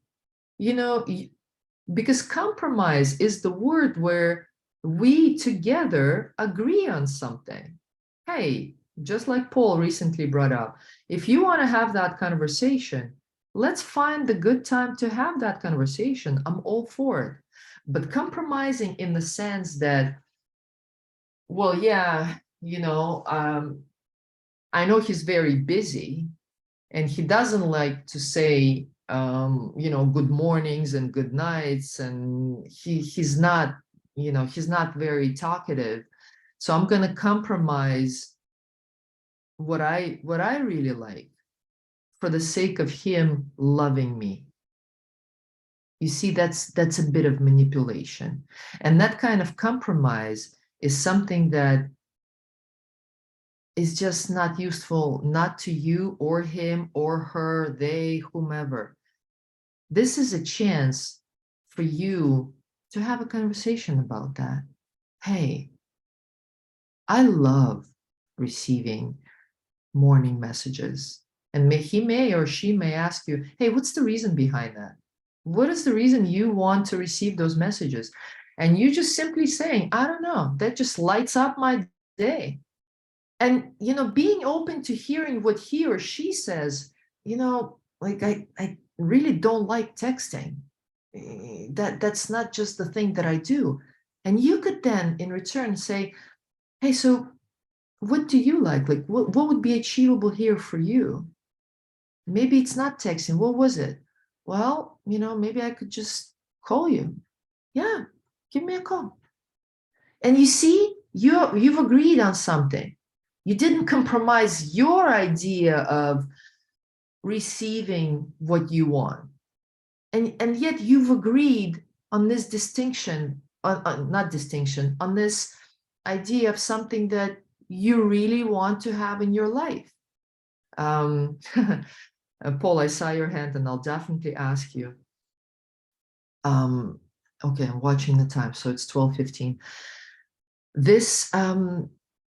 because compromise is the word where we together agree on something. Hey, just like Paul recently brought up, if you want to have that conversation, let's find the good time to have that conversation. I'm all for it. But compromising in the sense that, well, yeah, I know he's very busy, and he doesn't like to say, you know, good mornings and good nights, and he's not, you know, he's not very talkative. So I'm going to compromise what I really like for the sake of him loving me. You see, that's a bit of manipulation. And that kind of compromise is something that is just not useful, not to you or him or her, they, whomever. This is a chance for you to have a conversation about that. Hey, I love receiving morning messages. And he may or she may ask you, hey, what's the reason behind that? What is the reason you want to receive those messages? And you just simply saying, I don't know, that just lights up my day. And, you know, being open to hearing what he or she says, you know, like I really don't like texting. That's not just the thing that I do. And you could then in return say, hey, so what do you like? Like, what would be achievable here for you? Maybe it's not texting. What was it? Well, you know, maybe I could just call you. Yeah, give me a call. And you see, you've agreed on something. You didn't compromise your idea of receiving what you want. And yet you've agreed on this distinction, not distinction, on this idea of something that you really want to have in your life. Paul, I saw your hand and I'll definitely ask you. Okay, I'm watching the time, so it's 12:15. This, you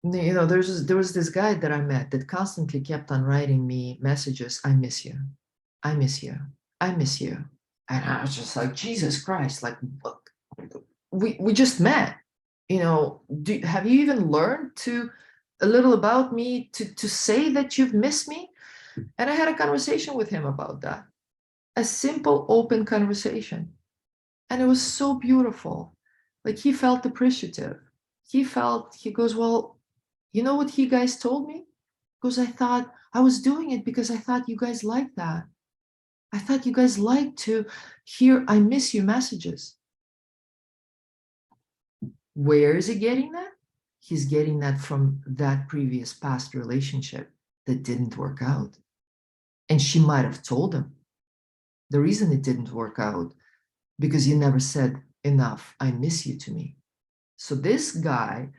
know, there was this guy that I met that constantly kept on writing me messages. I miss you. I miss you. I miss you. And I was just like, Jesus Christ, like, look, we just met. You know, have you even learned a little about me to say that you've missed me? And I had a conversation with him about that. A simple, open conversation. And it was so beautiful. Like, he felt appreciative. He goes, well, you know what you guys told me? Because I was doing it because I thought you guys liked that. I thought you guys liked to hear I miss you messages. Where is he getting that? He's getting that from that previous past relationship that didn't work out. And she might have told him the reason it didn't work out because you never said enough, I miss you to me. So this guy,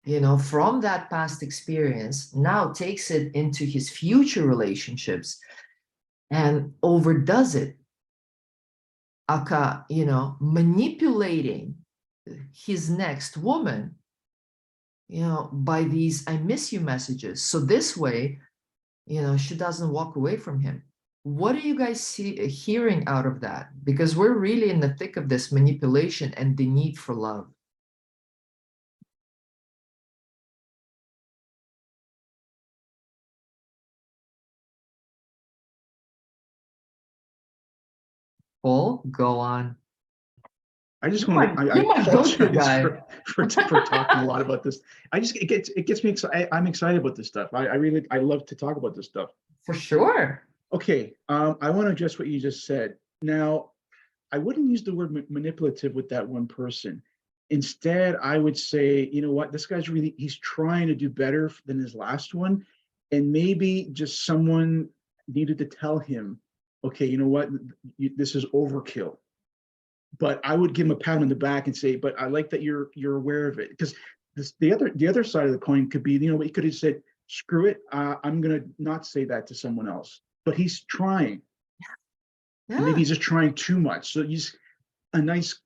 you know, from that past experience, now takes it into his future relationships and overdoes it. Aka, you know, manipulating his next woman, you know, by these I miss you messages. So this way, you know, she doesn't walk away from him. What are you guys hearing out of that? Because we're really in the thick of this manipulation and the need for love. Paul, go on. I just You're want my- to. I you're my go-to apologize guy. for talking a lot about this. It gets me excited. I'm excited about this stuff. I love to talk about this stuff. For sure. Okay, I want to address what you just said. Now, I wouldn't use the word manipulative with that one person. Instead, I would say, you know what, this guy's he's trying to do better than his last one. And maybe just someone needed to tell him, okay, you know what, this is overkill. But I would give him a pat on the back and say, but I like that you're aware of it. Because the other side of the coin could be, you know, he could have said, screw it, I'm gonna not say that to someone else. But he's trying. Yeah. And maybe he's just trying too much. So he's a nice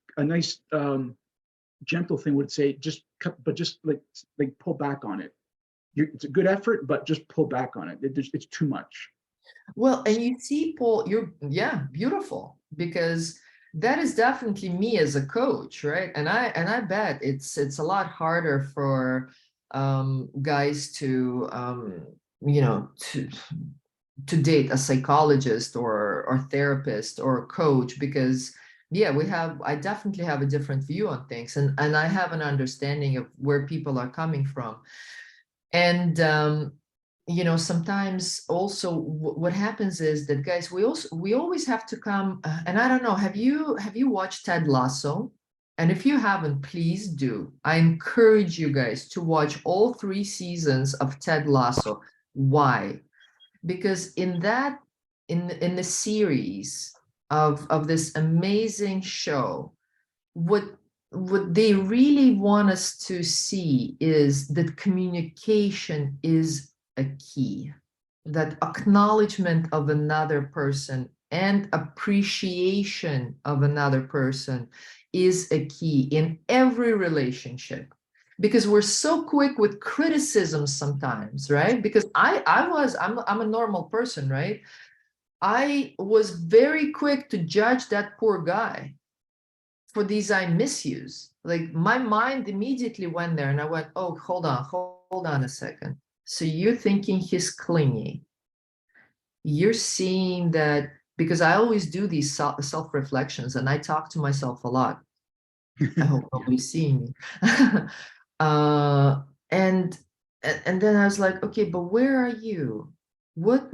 gentle thing would say, just pull back on it. It's a good effort, but just pull back on it. It's too much. Well, and you see, Paul, yeah, beautiful, because that is definitely me as a coach, right? And I bet it's a lot harder for guys to you know, to date a psychologist or therapist or a coach, because yeah, I definitely have a different view on things, and I have an understanding of where people are coming from. And sometimes also what happens is that, guys, we always have to come, and I don't know, have you watched Ted Lasso? And if you haven't, please do. I encourage you guys to watch all 3 seasons of Ted Lasso. Why? Because in the series of this amazing show, what they really want us to see is that communication is a key, that acknowledgement of another person and appreciation of another person is a key in every relationship, because we're so quick with criticism sometimes, right? Because I'm a normal person, right? I was very quick to judge that poor guy for these I miss yous. Like my mind immediately went there and I went, oh, hold on a second. So you're thinking he's clingy. You're seeing that, because I always do these self-reflections and I talk to myself a lot. I hope nobody's seeing me. uh, and then I was like, okay, but where are you? What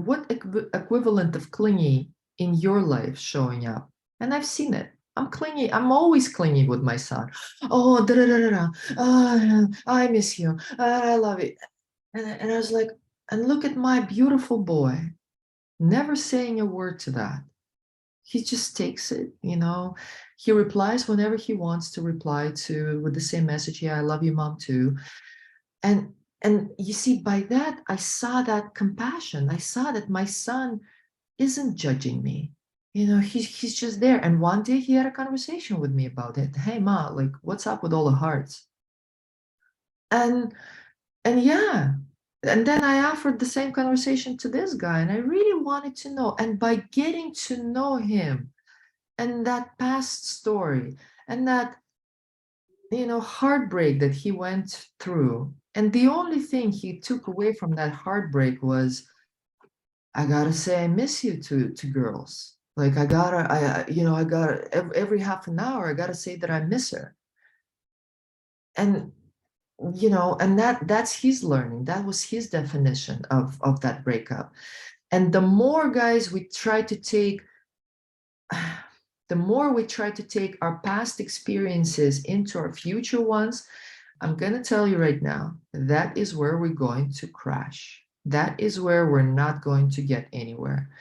equivalent of clingy in your life showing up? And I've seen it. I'm clingy. I'm always clingy with my son. Oh, da da da da da. I miss you. I love it. And I was like, and look at my beautiful boy, never saying a word to that. He just takes it, He replies whenever he wants to reply to with the same message. Yeah, I love you, mom, too. And you see, by that, I saw that compassion. I saw that my son isn't judging me. He's just there. And one day he had a conversation with me about it. Hey, Ma, like, what's up with all the hearts? And yeah. And then I offered the same conversation to this guy, and I really wanted to know. And by getting to know him and that past story and that, heartbreak that he went through, and the only thing he took away from that heartbreak was, I gotta say I miss you to girls. Like I gotta every half an hour I gotta say that I miss her. And and that's his learning. That was his definition of that breakup. And the more, guys, we try to take our past experiences into our future ones, I'm going to tell you right now, that is where we're going to crash. That is where we're not going to get anywhere.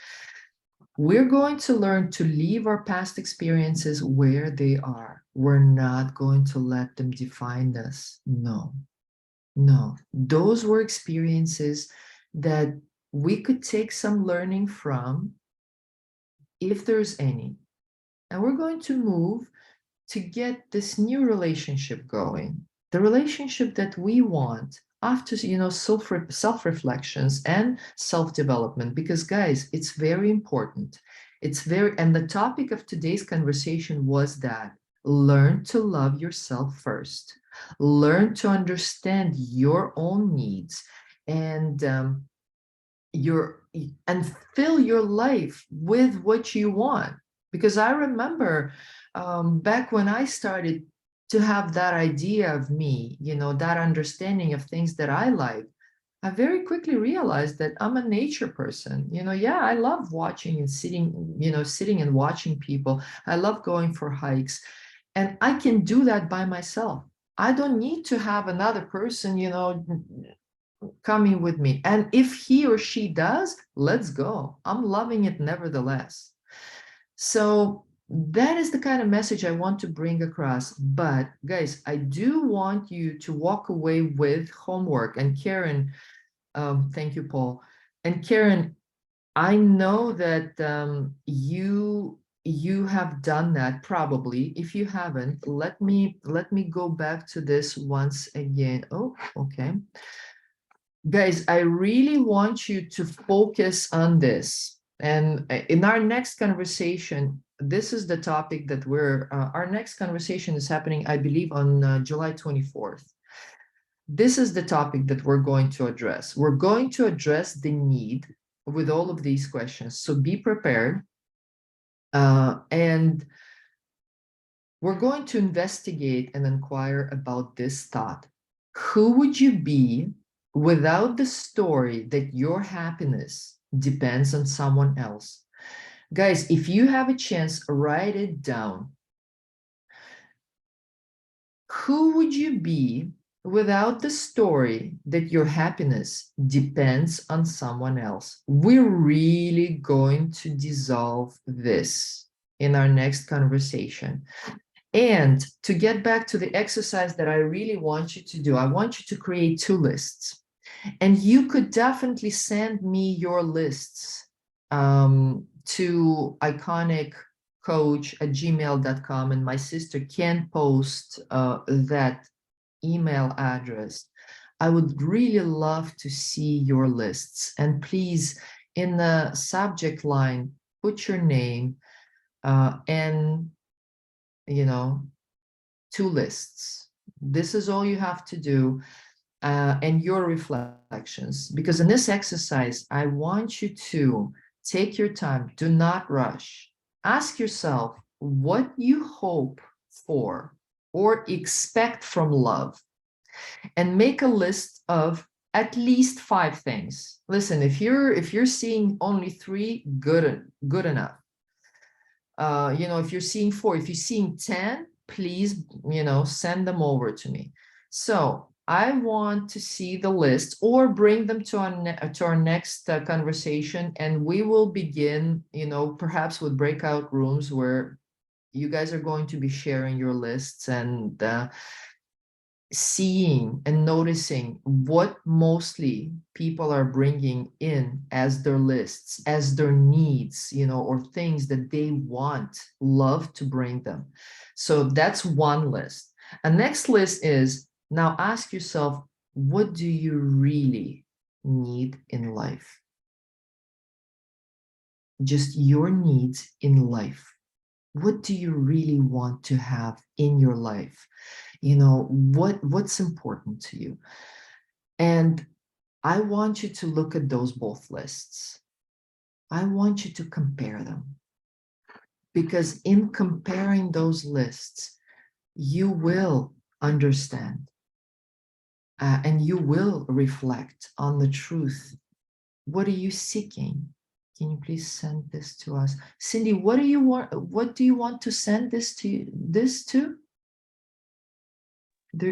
We're going to learn to leave our past experiences where they are. We're not going to let them define us. No. Those were experiences that we could take some learning from, if there's any. And we're going to move to get this new relationship going, the relationship that we want after, self-reflections and self-development. Because, guys, it's very important. And the topic of today's conversation was that learn to love yourself first. Learn to understand your own needs and fill your life with what you want. Because I remember back when I started to have that idea of me, that understanding of things that I like, I very quickly realized that I'm a nature person. Yeah, I love watching and sitting and watching people. I love going for hikes, and I can do that by myself. I don't need to have another person, coming with me. And if he or she does, let's go. I'm loving it nevertheless. So that is the kind of message I want to bring across. But guys, I do want you to walk away with homework. And Karen, thank you, Paul. And Karen, I know that you have done that probably. If you haven't, let me go back to this once again. Oh, okay. Guys, I really want you to focus on this. And in our next conversation, this is the topic that our next conversation is happening, I believe, on July 24th. This is the topic that we're going to address. We're going to address the need with all of these questions. So be prepared. And we're going to investigate and inquire about this thought. Who would you be without the story that your happiness depends on someone else. Guys, if you have a chance, write it down. Who would you be without the story that your happiness depends on someone else? We're really going to dissolve this in our next conversation. And to get back to the exercise that I really want you to do, I want you to create 2 lists. And you could definitely send me your lists to iconiccoach@gmail.com, and my sister can post that email address. I would really love to see your lists. And please, in the subject line, put your name and, 2 lists. This is all you have to do. And your reflections, because in this exercise, I want you to take your time, do not rush. Ask yourself what you hope for or expect from love, and make a list of at least 5 things. Listen, if you're seeing only 3, good enough. If you're seeing 4, if you're seeing 10, please, send them over to me. So I want to see the list, or bring them to our next conversation, and we will begin, perhaps with breakout rooms where you guys are going to be sharing your lists and seeing and noticing what mostly people are bringing in as their lists, as their needs, or things that they want love to bring them. So that's one list. A next list is, now ask yourself, what do you really need in life? Just your needs in life. What do you really want to have in your life? What's important to you? And I want you to look at those both lists. I want you to compare them, because in comparing those lists, you will understand and you will reflect on the truth. What are you seeking? Can you please send this to us? Cindy, what do you want to send this to?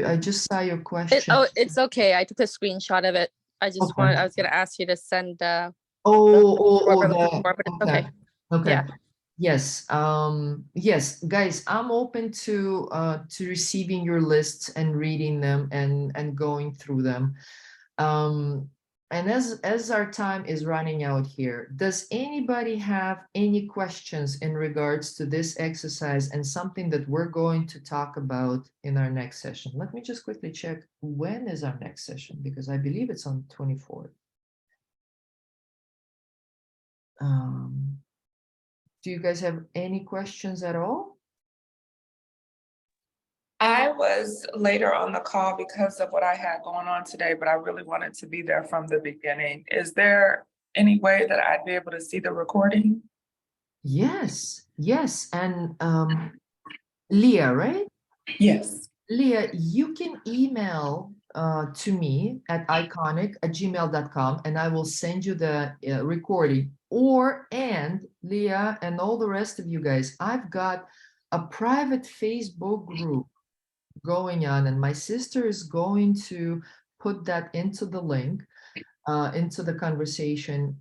I just saw your question. It's okay. I took a screenshot of it. I was going to ask you to send okay. Okay. Yeah. Yes. Yes, guys, I'm open to receiving your lists and reading them and going through them. And as our time is running out here, does anybody have any questions in regards to this exercise and something that we're going to talk about in our next session? Let me just quickly check, when is our next session, because I believe it's on 24th. Do you guys have any questions at all? I was later on the call because of what I had going on today, but I really wanted to be there from the beginning. Is there any way that I'd be able to see the recording? Yes. And Leah, right? Yes. Leah, you can email to me at iconic@gmail.com, and I will send you the recording. And Leah and all the rest of you guys, I've got a private Facebook group going on, and my sister is going to put that into the link, into the conversation.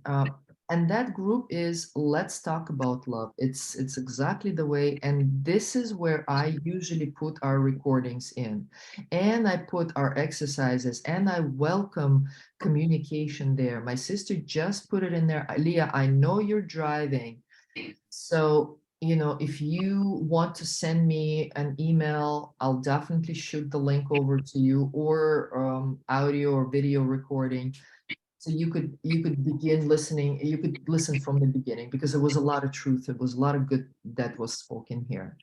And that group is Let's Talk About Love. It's exactly the way, and this is where I usually put our recordings in, and I put our exercises, and I welcome communication there. My sister just put it in there. Leah, I know you're driving, so if you want to send me an email, I'll definitely shoot the link over to you, or audio or video recording. So you could begin listening. You could listen from the beginning, because there was a lot of truth. It was a lot of good that was spoken here.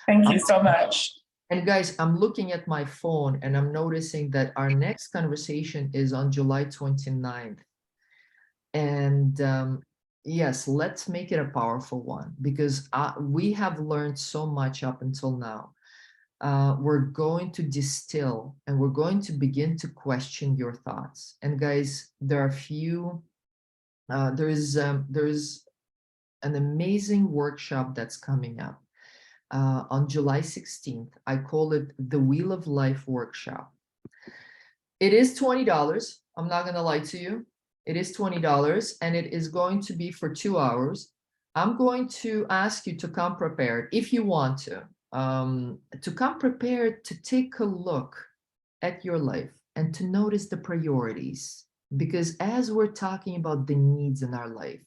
Thank you so much. And guys, I'm looking at my phone and I'm noticing that our next conversation is on July 29th. And yes, let's make it a powerful one, because we have learned so much up until now. we're going to distill and we're going to begin to question your thoughts. And guys, there are there's an amazing workshop that's coming up on July 16th. I call it the Wheel of Life Workshop. It is $20. I'm not going to lie to you. It is $20 and it is going to be for 2 hours. I'm going to ask you to come prepared if you want to come prepared to take a look at your life and to notice the priorities. Because as we're talking about the needs in our life,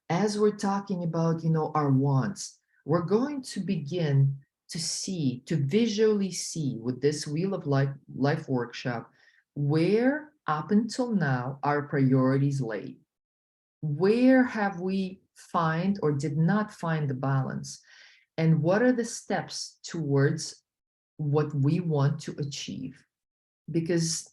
as we're talking about, our wants, we're going to begin to visually see with this Wheel of Life workshop, where up until now our priorities lay. Where have we find or did not find the balance? And what are the steps towards what we want to achieve? Because,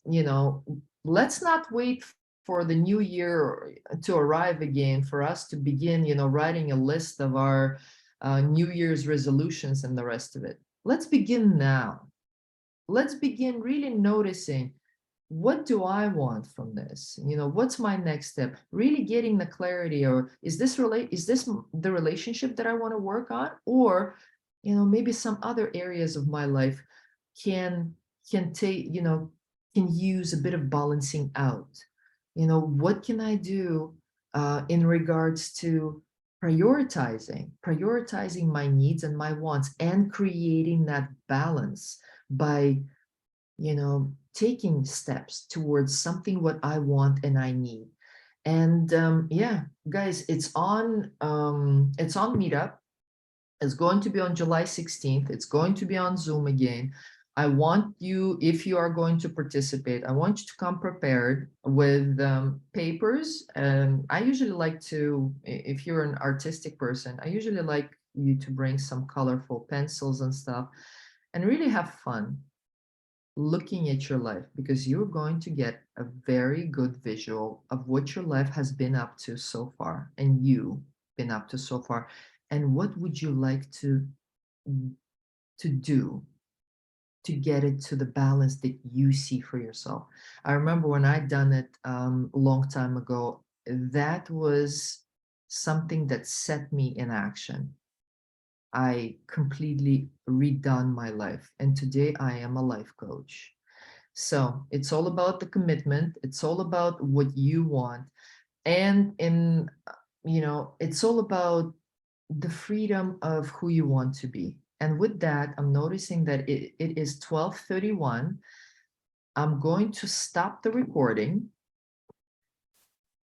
let's not wait for the new year to arrive again for us to begin, writing a list of our New Year's resolutions and the rest of it. Let's begin now. Let's begin really noticing, what do I want from this? What's my next step? Really getting the clarity, or is this the relationship that I want to work on? Or, maybe some other areas of my life can take, can use a bit of balancing out. What can I do in regards to prioritizing my needs and my wants and creating that balance by, taking steps towards something what I want and I need. And yeah, guys, it's on Meetup. It's going to be on July 16th. It's going to be on Zoom again. I want you, if you are going to participate, I want you to come prepared with papers. And I usually like to, if you're an artistic person, I usually like you to bring some colorful pencils and stuff and really have fun looking at your life, because you're going to get a very good visual of what your life has been up to so far and you've been up to so far. And what would you like to do to get it to the balance that you see for yourself? I remember when I done it a long time ago, that was something that set me in action. I completely redone my life, and today I am a life coach. So it's all about the commitment. It's all about what you want. And it's all about the freedom of who you want to be. And with that, I'm noticing that it is 12:31. I'm going to stop the recording.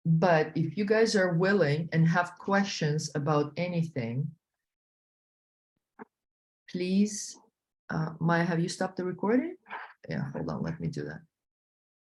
But if you guys are willing and have questions about anything, please, Maya, have you stopped the recording? Yeah, hold on, let me do that.